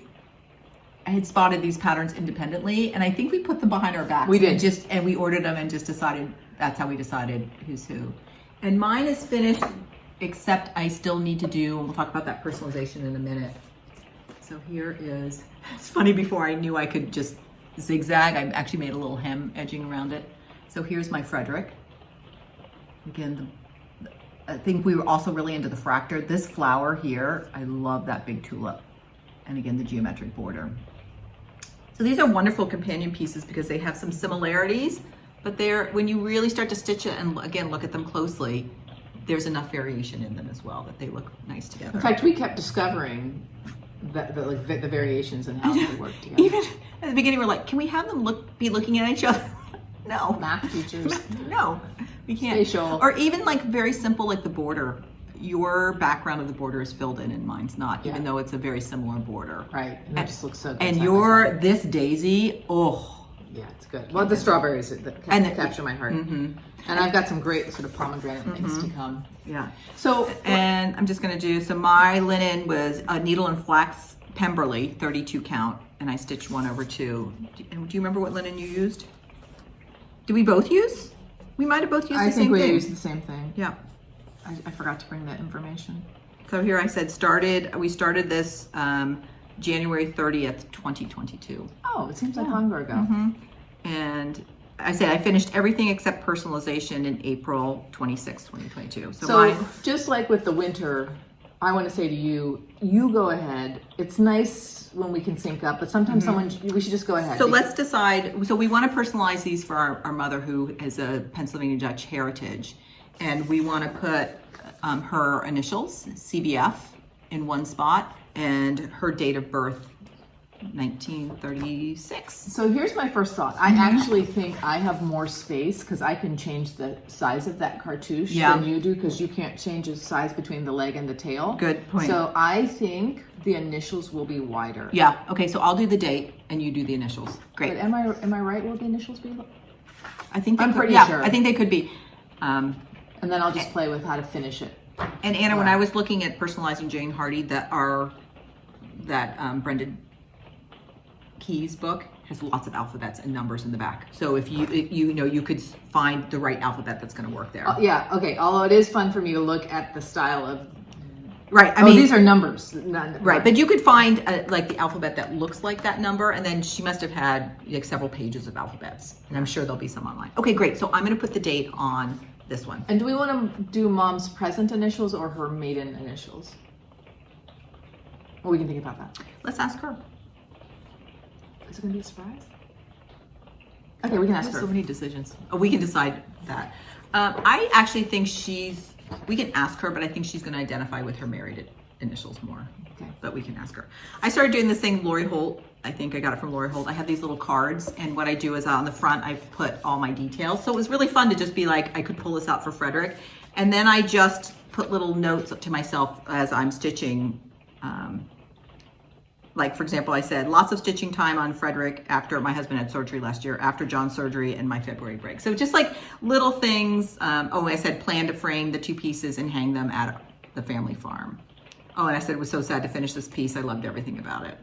had spotted these patterns independently, and I think we put them behind our backs. We did. And we ordered them and just decided, that's how we decided who's who. And mine is finished, except I still need to do, and we'll talk about that personalization in a minute. So here is, it's funny, before I knew I could just zigzag, I actually made a little hem edging around it. So here's my Frederick. Again, I think we were also really into the Fractor. This flower here, I love that big tulip. And again, the geometric border. So these are wonderful companion pieces because they have some similarities, but when you really start to stitch it and again, look at them closely, there's enough variation in them as well that they look nice together. In fact, we kept discovering the variations and how they work together. Even at the beginning, we're like, can we have them be looking at each other? No. Math teachers. No, we can't. Spatial. Or even like very simple, like the border. Your background of the border is filled in and mine's not, even though it's a very similar border. Right, and it just looks so good. And this daisy, oh. Yeah, it's good. Well, the strawberries that capture my heart. And I've got some great sort of pomegranate things to come. Yeah. So, and I'm just going to do, so my linen was a needle and flax Pemberley, 32 count, and I stitched 1/2. And do you remember what linen you used? Did we both use? We might have both used the same thing. I think we used the same thing. Yeah. I forgot to bring that information. So here I said we started this January 30th, 2022. Oh, it seems like longer ago. And I said I finished everything except personalization in April 26, 2022. So just like with the winter, I want to say to you, you go ahead. It's nice when we can sync up, but sometimes we should just go ahead. So let's decide. So we want to personalize these for our mother who is a Pennsylvania Dutch heritage. And we want to put her initials, CBF, in one spot and her date of birth, 1936. So here's my first thought. I actually think I have more space because I can change the size of that cartouche than you do, because you can't change the size between the leg and the tail. Good point. So I think the initials will be wider. Yeah. Okay. So I'll do the date and you do the initials. Great. But am I right? Will the initials be? I think I'm pretty sure. I think they could be. And then I'll just play with how to finish it. And Anna, when I was looking at personalizing Jane Hardy, that Brenda Key's book has lots of alphabets and numbers in the back. So if you could find the right alphabet that's going to work there. Yeah. Okay. Although it is fun for me to look at the style of. Right. I mean, these are numbers. Right. But you could find like the alphabet that looks like that number, and then she must have had like several pages of alphabets, and I'm sure there'll be some online. Okay, great. So I'm going to put the date on this one. And do we want to do Mom's present initials or her maiden initials? Well, we can think about that. Let's ask her. Is it going to be a surprise? Okay, we can ask her. So many decisions. Oh, we can decide that. I actually think we can ask her, but I think she's going to identify with her married initials more. Okay. But we can ask her. I started doing this thing, Lori Holt. I think I got it from Lori Holt. I have these little cards, and what I do is on the front, I put all my details. So it was really fun to just be like, I could pull this out for Frederick. And then I just put little notes to myself as I'm stitching. Like, for example, I said, lots of stitching time on Frederick after my husband had surgery last year, after John's surgery and my February break. So just like little things. I said, plan to frame the 2 pieces and hang them at the family farm. Oh, and I said, it was so sad to finish this piece. I loved everything about it.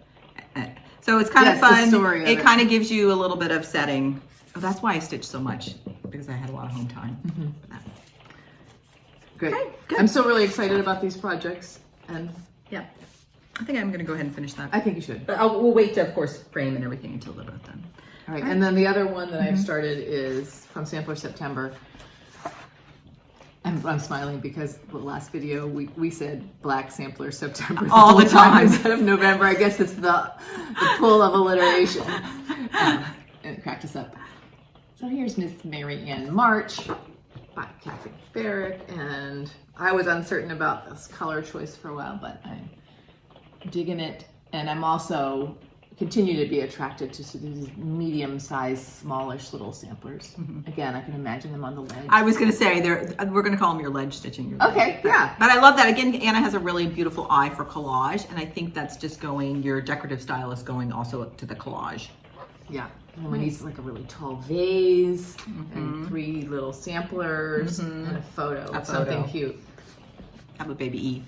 So it's kind of fun. It kind of gives you a little bit of setting. Oh, that's why I stitched so much, because I had a lot of home time. For that. Great. Okay, good. I'm so really excited about these projects. And yeah, I think I'm going to go ahead and finish that. I think you should. But we'll wait to, of course, frame and everything until they're both done. All right. And then the other one that I've started is from Sampler September. I'm smiling because the last video we said Black Sampler September all the time instead of November. I guess it's the pull of alliteration. And it cracked us up. So here's Miss Mary Ann March by Kathy Barrick, and I was uncertain about this color choice for a while, but I'm digging it, and I'm also continue to be attracted to these medium-sized, smallish little samplers. Again, I can imagine them on the ledge. I was going to say, we're going to call them your ledge stitching. Okay, yeah. But I love that. Again, Anna has a really beautiful eye for collage, and I think that's just going, your decorative style is going also to the collage. Yeah. And we need like a really tall vase, and 3 little samplers, and a photo of something cute. Have a baby Eve,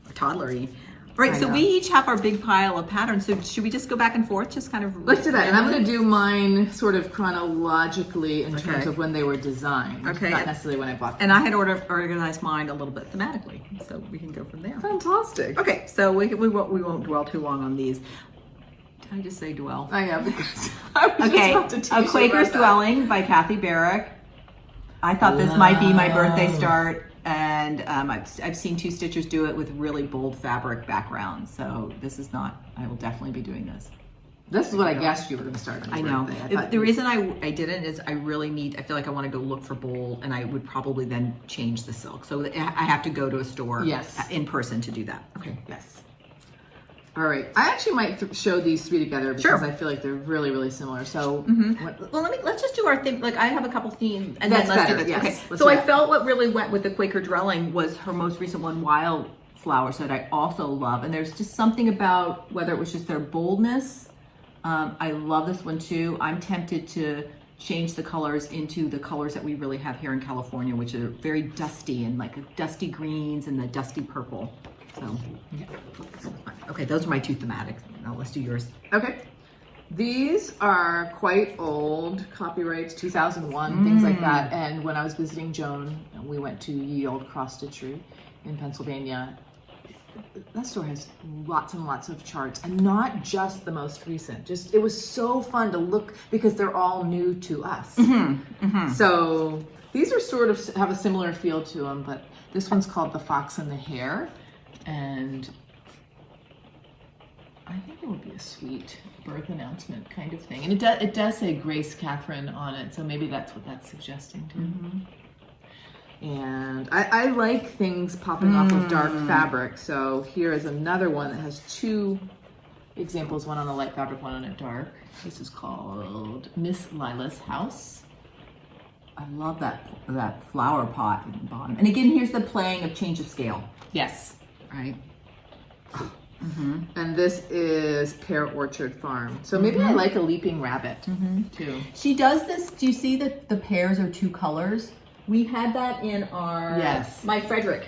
or toddler Eve. All right, so we each have our big pile of patterns. So should we just go back and forth, just kind of? Let's do that. And I'm going to do mine sort of chronologically in terms of when they were designed. Okay. Not necessarily when I bought them. And I had organized mine a little bit thematically, so we can go from there. Fantastic. Okay, so we won't dwell too long on these. Did I just say dwell? I am, because I was Okay, just about to teach A Quaker's Dwelling by Kathy Barrick. I thought this might be my birthday start. And I've seen 2 stitchers do it with really bold fabric backgrounds. So this is not, I will definitely be doing this. This is what I guessed you were going to start on. I know. The reason I didn't is I feel like I want to go look for bold, and I would probably then change the silk. So I have to go to a store in person to do that. Okay. Yes. All right. I actually might show these 3 together because I feel like they're really, really similar. So, well, let's just do our thing. Like, I have a couple themes, and that's then let's better. do this. Yes. Okay. So I felt what really went with the Quaker Dwelling was her most recent one, Wildflowers, that I also love. And there's just something about whether it was just their boldness. I love this one too. I'm tempted to change the colors into the colors that we really have here in California, which are very dusty and like dusty greens and the dusty purple. So, okay, those are my 2 thematics. Now let's do yours. Okay. These are quite old, copyrights, 2001, things like that. And when I was visiting Joan, we went to Ye Old Cross Stitchery in Pennsylvania. that store has lots and lots of charts, and not just the most recent. It was so fun to look because they're all new to us. So these are sort of have a similar feel to them, but this one's called The Fox and the Hare, and I think it would be a sweet birth announcement kind of thing. And it does say Grace Catherine on it, so maybe that's what that's suggesting too. And I like things popping off of dark fabric. So here is another one that has two examples, one on a light fabric, one on a dark. This is called Miss Lila's House. I love that flower pot at the bottom. And again, here's the playing of change of scale. Yes. Right. And this is Pear Orchard Farm. So maybe I like a leaping rabbit too. She does this. Do you see that the pears are two colors? We had that in our. Yes. My Frederick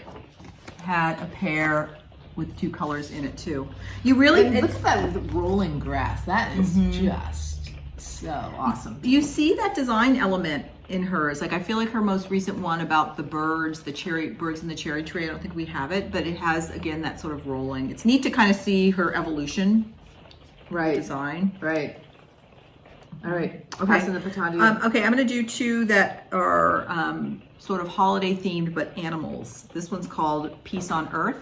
had a pear with two colors in it too. You really look at that rolling grass. That is just so awesome. You see that design element in hers. Like I feel like her most recent one about the birds, the cherry birds in the cherry tree. I don't think we have it, but it has again that sort of rolling. It's neat to kind of see her evolution. Design. Right. All right. Okay. Passing the baton. Okay, I'm going to do two that are sort of holiday themed, but animals. This one's called Peace on Earth.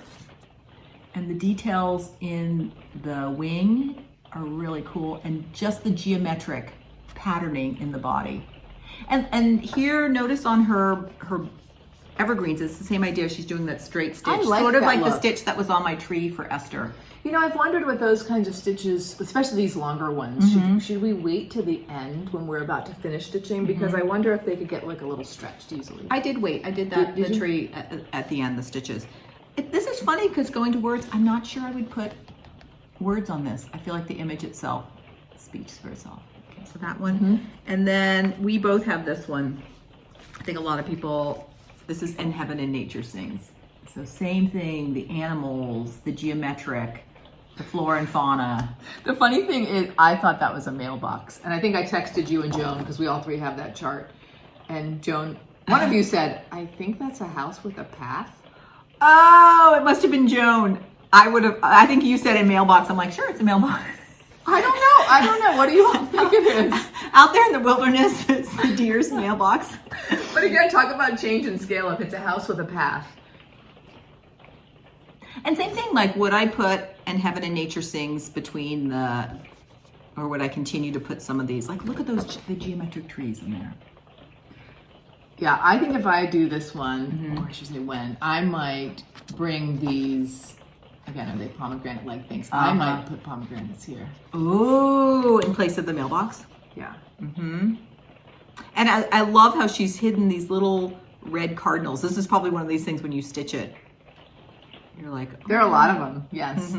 And the details in the wing are really cool, and just the geometric patterning in the body. And here, notice on her evergreens, it's the same idea. She's doing that straight stitch. I like sort of that like look. the stitch that was on my tree for Esther. You know, I've wondered with those kinds of stitches, especially these longer ones, should we wait to the end when we're about to finish stitching? Because I wonder if they could get like a little stretched easily. I did wait. I did that, Did the you? tree at the end, the stitches. This is funny because going to words, I'm not sure I would put words on this. I feel like the image itself speaks for itself. Okay, so that one. And then we both have this one. I think a lot of people, this is In Heaven and Nature Sings. So same thing, the animals, the geometric, the flora and fauna. The funny thing is, I thought that was a mailbox. And I think I texted you and Joan, because we all three have that chart. And Joan, one of you said, I think that's a house with a path. Oh, it must have been Joan. I think you said a mailbox. I'm like, sure, it's a mailbox. I don't know. What do you all think it is? Out there in the wilderness, it's the deer's mailbox. But again, talk about change in scale if it's a house with a path. And same thing, like would I put In Heaven and Nature Sings between or would I continue to put some of these? Like look at the geometric trees in there. Yeah, I think if I do this one, or I should say when, I might bring these, again, are they pomegranate-like things? I might put pomegranates here. Ooh, in place of the mailbox? Yeah. And I love how she's hidden these little red cardinals. This is probably one of these things when you stitch it. You're like, oh. There are a lot of them, yes.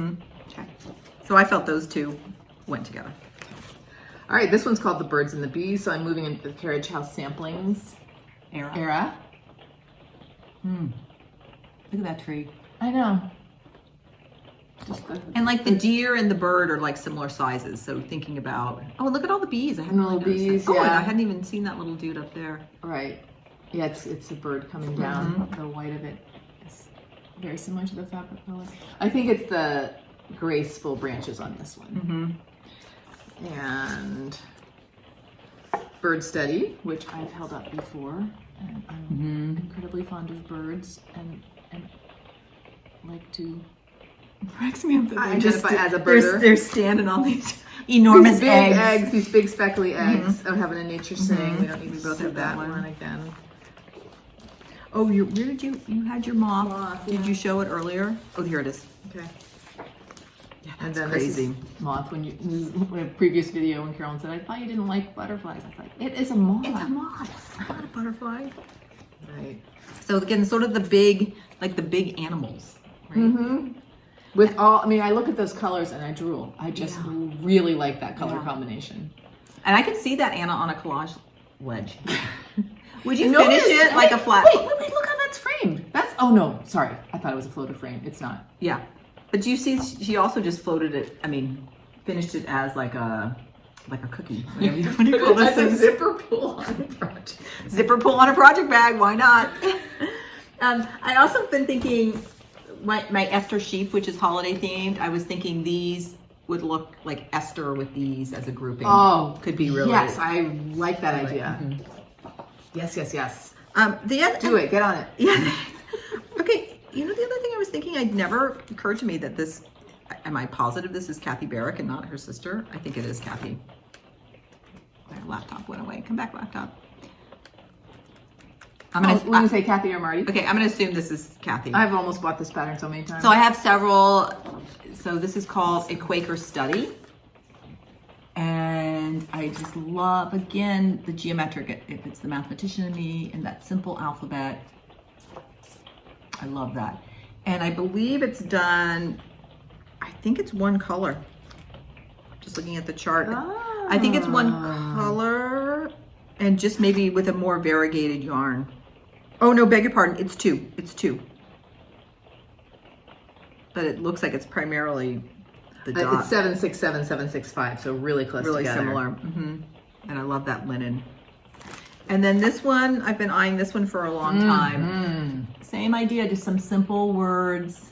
Okay. So I felt those two went together. All right, this one's called The Birds and the Bees, so I'm moving into the Carriage House Samplings era. Look at that tree. I know. And like the deer and the bird are like similar sizes. So thinking about, oh, look at all the bees. I hadn't Little really noticed bees, that. Oh, and yeah. I hadn't even seen that little dude up there. Right. Yeah, it's a bird coming down. The white of it is very similar to the fabric color. I think it's the graceful branches on this one. And Bird Study, which I've held up before. And I'm incredibly fond of birds and like to Cracks me up that they just identify as a birder. They're standing on these enormous These big eggs, these big speckly eggs of Heaven and Nature Sing. We don't need to both see have that that one. one again. Oh, where did you had your moth? Moth, Did yeah. you show it earlier? Oh, here it is. Okay. Yeah, And that's then crazy. this is moth. When a previous video when Carolyn said, I thought you didn't like butterflies. I was like, it is a moth. It's a moth, not a butterfly. Right. So again, sort of the big animals, right? With all, I mean, I look at those colors and I drool. I just really like that color combination. And I could see that, Anna, on a collage wedge. Would you Notice- finish it like a flat? Wait, look how that's framed. Oh no, sorry. I thought it was a floater frame. It's not. Yeah. But do you see, she also just floated it, finished it as like a cookie. Whatever you want to call this That's a thing. zipper pull on a project. Zipper pull on a project bag, why not? I also been thinking, my Esther sheep, which is holiday themed, I was thinking these would look like Esther with these as a grouping. Oh, could be really. Yes, I like that idea. Yes, yes, yes. The other, Do it. Get on it. Yeah. Okay. You know, the other thing I was thinking, it never occurred to me that this. Am I positive this is Kathy Barrick and not her sister? I think it is Kathy. My laptop went away. Come back, laptop. I'm gonna say Kathy or Marty. Okay, I'm gonna assume this is Kathy. I've almost bought this pattern so many times. So I have several. So this is called A Quaker Study. And I just love, again, the geometric. If it's the mathematician in me and that simple alphabet. I love that. And I believe it's done, I think it's one color. Just looking at the chart. Ah. I think it's one color and just maybe with a more variegated yarn. Oh no, beg your pardon, it's two. It's two. But it looks like it's primarily the dot. It's 767, 765, so really close Really together. similar. And I love that linen. And then this one, I've been eyeing this one for a long time. Same idea, just some simple words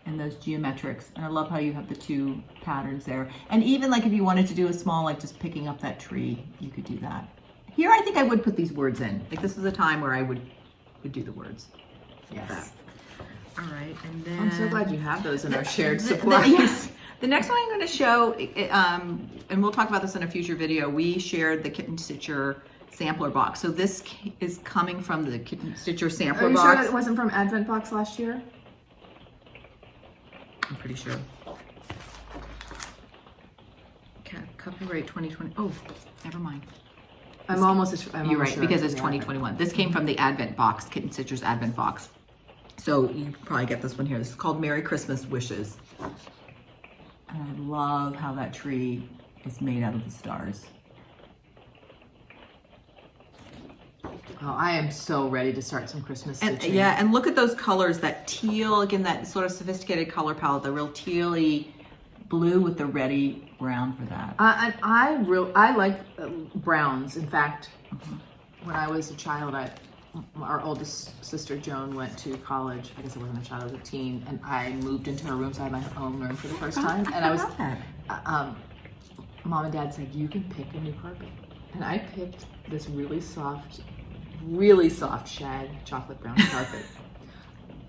and those geometrics. And I love how you have the two patterns there. And even like if you wanted to do a small, like just picking up that tree, you could do that. Here, I think I would put these words in. Like this is a time where I would do the words. Yes. All right, and then I'm so glad you have those in our shared supplies. Yes. The next one I'm going to show, and we'll talk about this in a future video. We shared the Kitten Stitcher sampler box. So this is coming from the Kitten Stitcher sampler Are you box. sure that it wasn't from Advent Box last year? I'm pretty sure. Okay, copyright 2020. Oh, never mind. I'm almost You're right, sure because it's from the 2021. This came from the Advent box, Kitten Stitcher's Advent box. So you can probably get this one here. This is called Merry Christmas Wishes. And I love how that tree is made out of the stars. Oh, I am so ready to start some Christmas And stitching. yeah, and look at those colors, that teal, again, that sort of sophisticated color palette, the real tealy blue with the reddy brown for that. I like browns. In fact, when I was a child, our oldest sister Joan went to college. I guess I wasn't a child, I was a teen, and I moved into her room, so I had my own room for the first time. And I was, Mom and Dad said, you can pick a new carpet. And I picked this really soft shag chocolate brown carpet.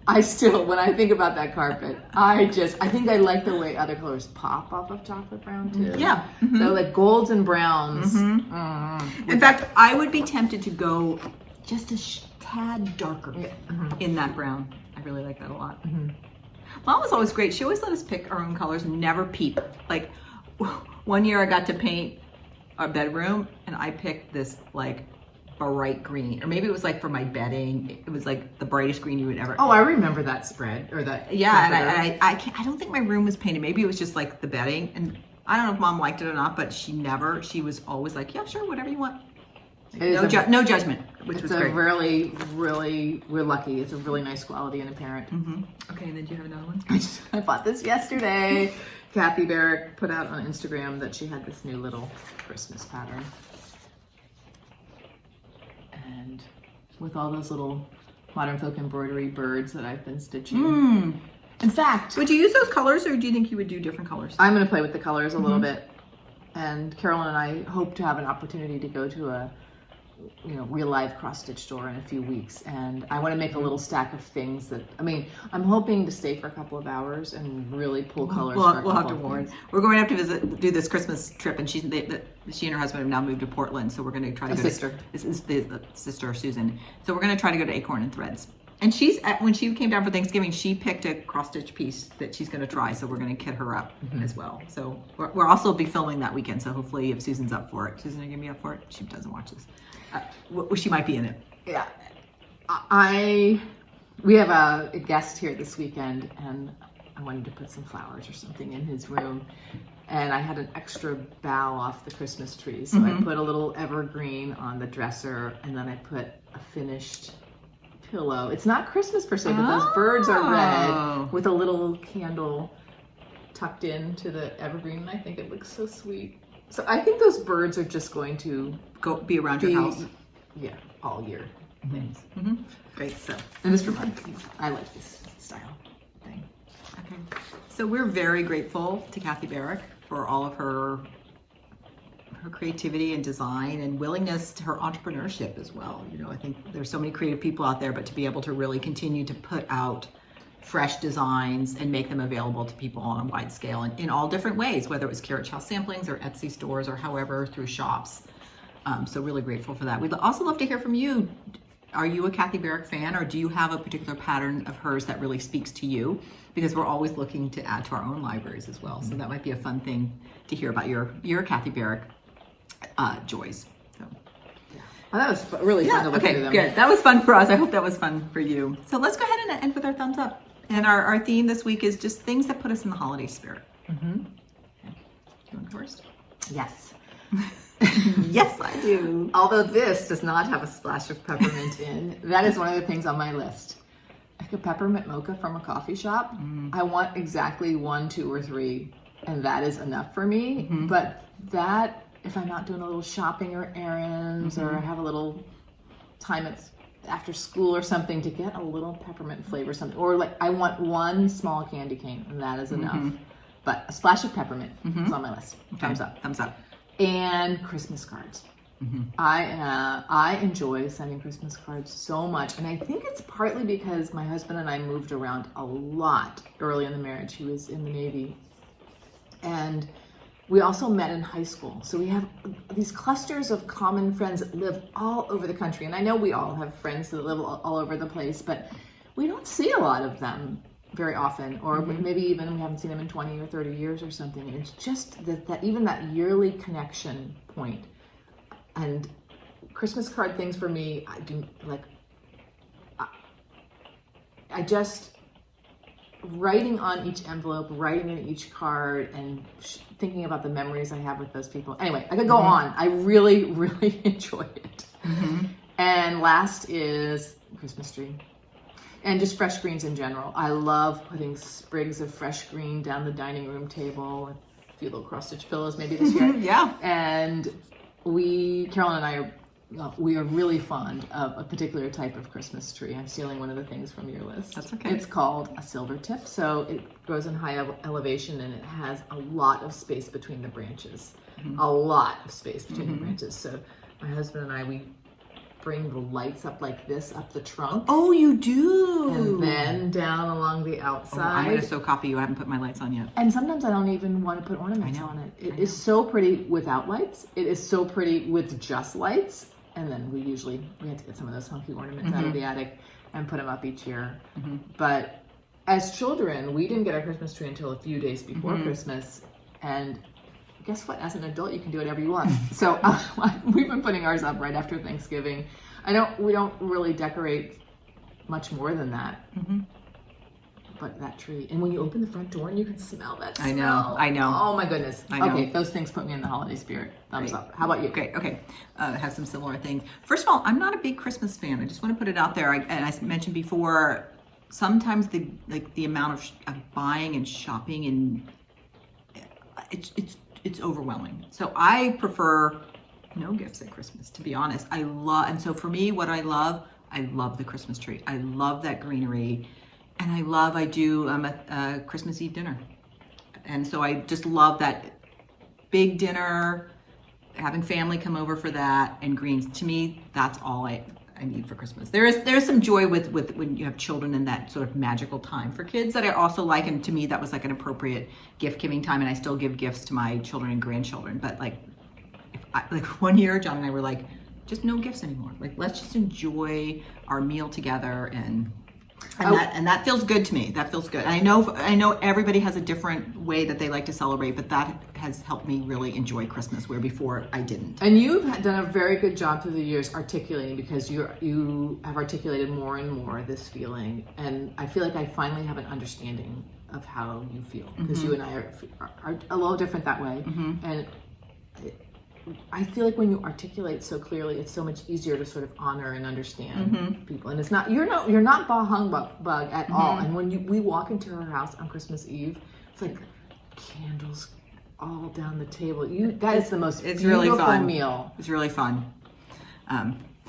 I still, when I think about that carpet, I think I like the way other colors pop off of chocolate brown too. Yeah. So like golds and browns. In fact, I would be tempted to go just a tad darker in that brown. I really like that a lot. Mom was always great. She always let us pick our own colors and never peep. Like one year I got to paint our bedroom and I picked this like bright green, or maybe it was like for my bedding. It was like the brightest green you would ever. Oh, I remember that spread or that. Yeah, and I don't think my room was painted. Maybe it was just like the bedding, and I don't know if Mom liked it or not, but she was always like, yeah, sure, whatever you want. Like, no judgment, which was great. We're lucky. It's a really nice quality in a parent. Okay, and then do you have another one? I bought this yesterday. Kathy Barrick put out on Instagram that she had this new little Christmas pattern. And with all those little modern folk embroidery birds that I've been stitching. In fact, would you use those colors, or do you think you would do different colors? I'm going to play with the colors a little bit. And Carolyn and I hope to have an opportunity to go to a real live cross stitch store in a few weeks, and I want to make a little stack of things that, I'm hoping to stay for a couple of hours and really pull colors. We'll have to warn. We're going to have to do this Christmas trip, and she and her husband have now moved to Portland, so we're going to try to go sister. This is the sister Susan. So we're going to try to go to Acorn and Threads. And when she came down for Thanksgiving, she picked a cross stitch piece that she's going to try. So we're going to kit her up as well. So we're also be filming that weekend. So hopefully, if Susan's up for it, Susan, are you going to be up for it? She doesn't watch this. She might be in it. Yeah, we have a guest here this weekend, and I wanted to put some flowers or something in his room, and I had an extra bough off the Christmas tree, so I put a little evergreen on the dresser, and then I put a finished pillow. It's not Christmas per se, but those birds are red with a little candle tucked into the evergreen, and I think it looks so sweet. So I think those birds are just going to be around your house. Yeah, all year. Great. So, and this reminds me, I like this style. So we're very grateful to Kathy Barrick for all of her creativity and design and willingness to her entrepreneurship as well. You know, I think there's so many creative people out there, but to be able to really continue to put out fresh designs and make them available to people on a wide scale and in all different ways, whether it was Carriage House samplings or Etsy stores or however through shops. So really grateful for that. We'd also love to hear from you. Are you a Kathy Barrick fan, or do you have a particular pattern of hers that really speaks to you? Because we're always looking to add to our own libraries as well. So that might be a fun thing to hear about your Kathy Barrick joys. So. Well, that was really fun to look through them. Good. That was fun for us. I hope that was fun for you. So let's go ahead and end with our thumbs up. And our theme this week is just things that put us in the holiday spirit. Mm-hmm. Okay. You want first? Yes. Yes, I do. Although this does not have a splash of peppermint in, that is one of the things on my list. Like a peppermint mocha from a coffee shop. I want exactly 1, 2, or 3, and that is enough for me. But that, if I'm not doing a little shopping or errands, or I have a little time after school or something to get a little peppermint flavor, something, or like I want 1 small candy cane, and that is enough. But a splash of peppermint is on my list. Okay. Thumbs up. Thumbs up. And Christmas cards. I enjoy sending Christmas cards so much, and I think it's partly because my husband and I moved around a lot early in the marriage. He was in the Navy, and we also met in high school. So we have these clusters of common friends that live all over the country, and I know we all have friends that live all over the place, but we don't see a lot of them very often, or maybe even we haven't seen them in 20 or 30 years or something. And it's just that even that yearly connection point. And Christmas card things for me, I do like, I just, writing on each envelope, writing in each card, and thinking about the memories I have with those people. Anyway, I could go on. I really, really enjoy it. And last is Christmas tree. And just fresh greens in general. I love putting sprigs of fresh green down the dining room table, a few little cross-stitch pillows maybe this year. Yeah. And Carolyn and I we are really fond of a particular type of Christmas tree. I'm stealing one of the things from your list. That's okay. It's called a silver tip. So it grows in high elevation, and it has a lot of space between the branches. A lot of space between the branches. So my husband and I, we bring the lights up like this up the trunk. Oh, you do? And then down along the outside. I'm going to so copy you. I haven't put my lights on yet. And sometimes I don't even want to put ornaments on it. It is so pretty without lights. It is so pretty with just lights. And then we had to get some of those funky ornaments out of the attic and put them up each year. But as children, we didn't get our Christmas tree until a few days before Christmas. And guess what? As an adult, you can do whatever you want. So we've been putting ours up right after Thanksgiving. We don't really decorate much more than that. But that tree, and when you open the front door and you can smell that smell. I know. Oh my goodness. I know. Okay, those things put me in the holiday spirit. Thumbs up. How about you? Great. Okay. Have some similar things. First of all, I'm not a big Christmas fan. I just want to put it out there. And I mentioned before, sometimes the amount of buying and shopping, and it's overwhelming. So I prefer no gifts at Christmas, to be honest. And so for me, what I love the Christmas tree. I love that greenery. And I do a Christmas Eve dinner. And so I just love that big dinner, having family come over for that, and greens. To me, that's all I need for Christmas. There's some joy with when you have children and that sort of magical time for kids that I also like. And to me, that was like an appropriate gift giving time. And I still give gifts to my children and grandchildren. But like 1 year, John and I were like, just no gifts anymore. Like, let's just enjoy our meal together, and that feels good to me. That feels good. And I know everybody has a different way that they like to celebrate, but that has helped me really enjoy Christmas, where before I didn't. And you've done a very good job through the years articulating, because you have articulated more and more this feeling. And I feel like I finally have an understanding of how you feel, because you and I are a little different that way. And I feel like when you articulate so clearly, it's so much easier to sort of honor and understand people. And it's not, you're not bah humbug at all. And when we walk into her house on Christmas Eve, it's like candles all down the table. That is the most beautiful really fun. meal. It's really fun.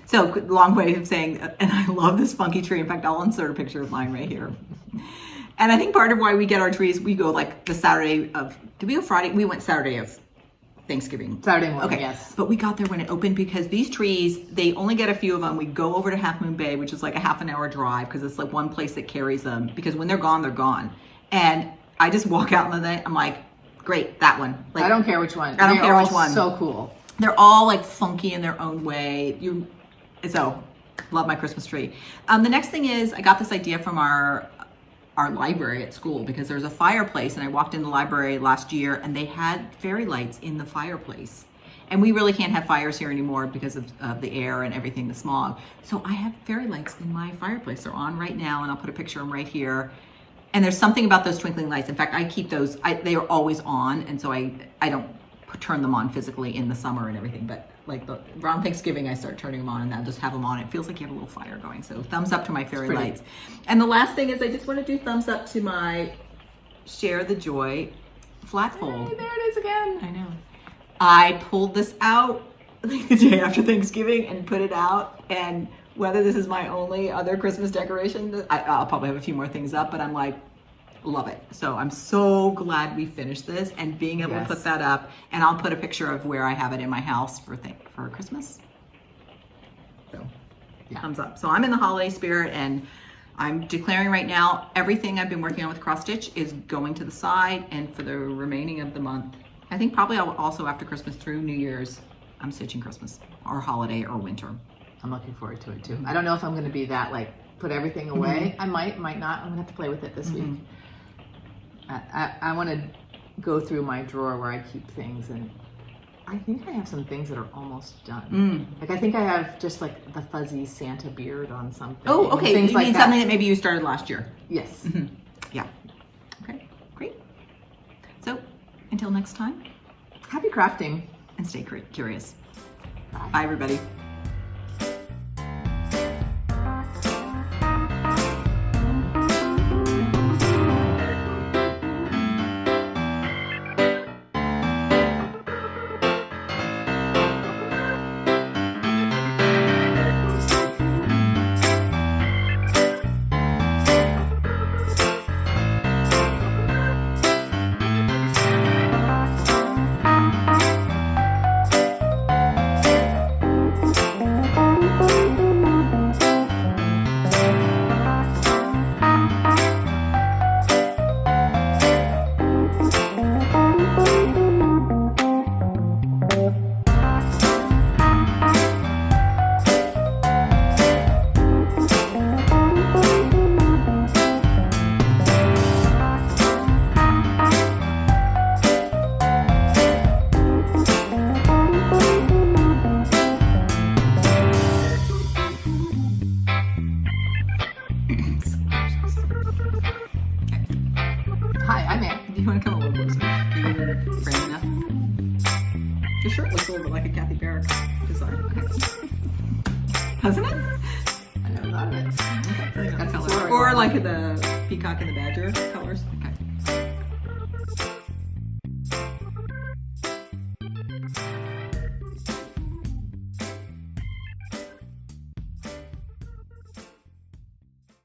So long way of saying, and I love this funky tree. In fact, I'll insert a picture of mine right here. And I think part of why we get our trees, we go like the Saturday of, did we go Friday? We went Saturday of Thanksgiving. Saturday morning, Okay. yes. But we got there when it opened because these trees, they only get a few of them. We go over to Half Moon Bay, which is like a half an hour drive because it's like one place that carries them, because when they're gone, they're gone. And I just walk out in the night, I'm like, great, that one. Like, I don't care which one. I don't care They're which all one. So cool. They're all like funky in their own way. So love my Christmas tree. The next thing is I got this idea from our library at school, because there's a fireplace, and I walked in the library last year and they had fairy lights in the fireplace. And we really can't have fires here anymore because of the air and everything, the smog. So I have fairy lights in my fireplace. They're on right now, and I'll put a picture of them right here. And there's something about those twinkling lights. In fact, I keep those, they are always on. And so I don't turn them on physically in the summer and everything. But like around Thanksgiving, I start turning them on, and I'll just have them on. It feels like you have a little fire going. So thumbs up to my fairy lights. And the last thing is I just want to do thumbs up to my Share the Joy flat fold. Hey, there it is again. I know. I pulled this out like the day after Thanksgiving and put it out, and whether this is my only other Christmas decoration, I'll probably have a few more things up, but I'm like, love it. So I'm so glad we finished this and being able to put that up, and I'll put a picture of where I have it in my house for Christmas. So thumbs up. So I'm in the holiday spirit, and I'm declaring right now, everything I've been working on with cross stitch is going to the side, and for the remaining of the month, I think probably I'll also after Christmas through New Year's, I'm stitching Christmas or holiday or winter. I'm looking forward to it too. I don't know if I'm going to be that, like, put everything away. I might not. I'm going to have to play with it this week. I want to go through my drawer where I keep things, and I think I have some things that are almost done. Like, I think I have just like the fuzzy Santa beard on something. Oh, okay. Things You like mean that. something that maybe you started last year? Yes. Yeah. Okay, great. So until next time, Happy crafting. and stay curious. Bye. Bye, everybody. Hi, I'm Ann. Do you want to come a little closer? Are you frame enough? Your shirt looks a little bit like a Kathy Barrick design. Okay. Doesn't it? I never thought of it. Okay. Got some Color. floral Or going like on. the peacock and the badger colors.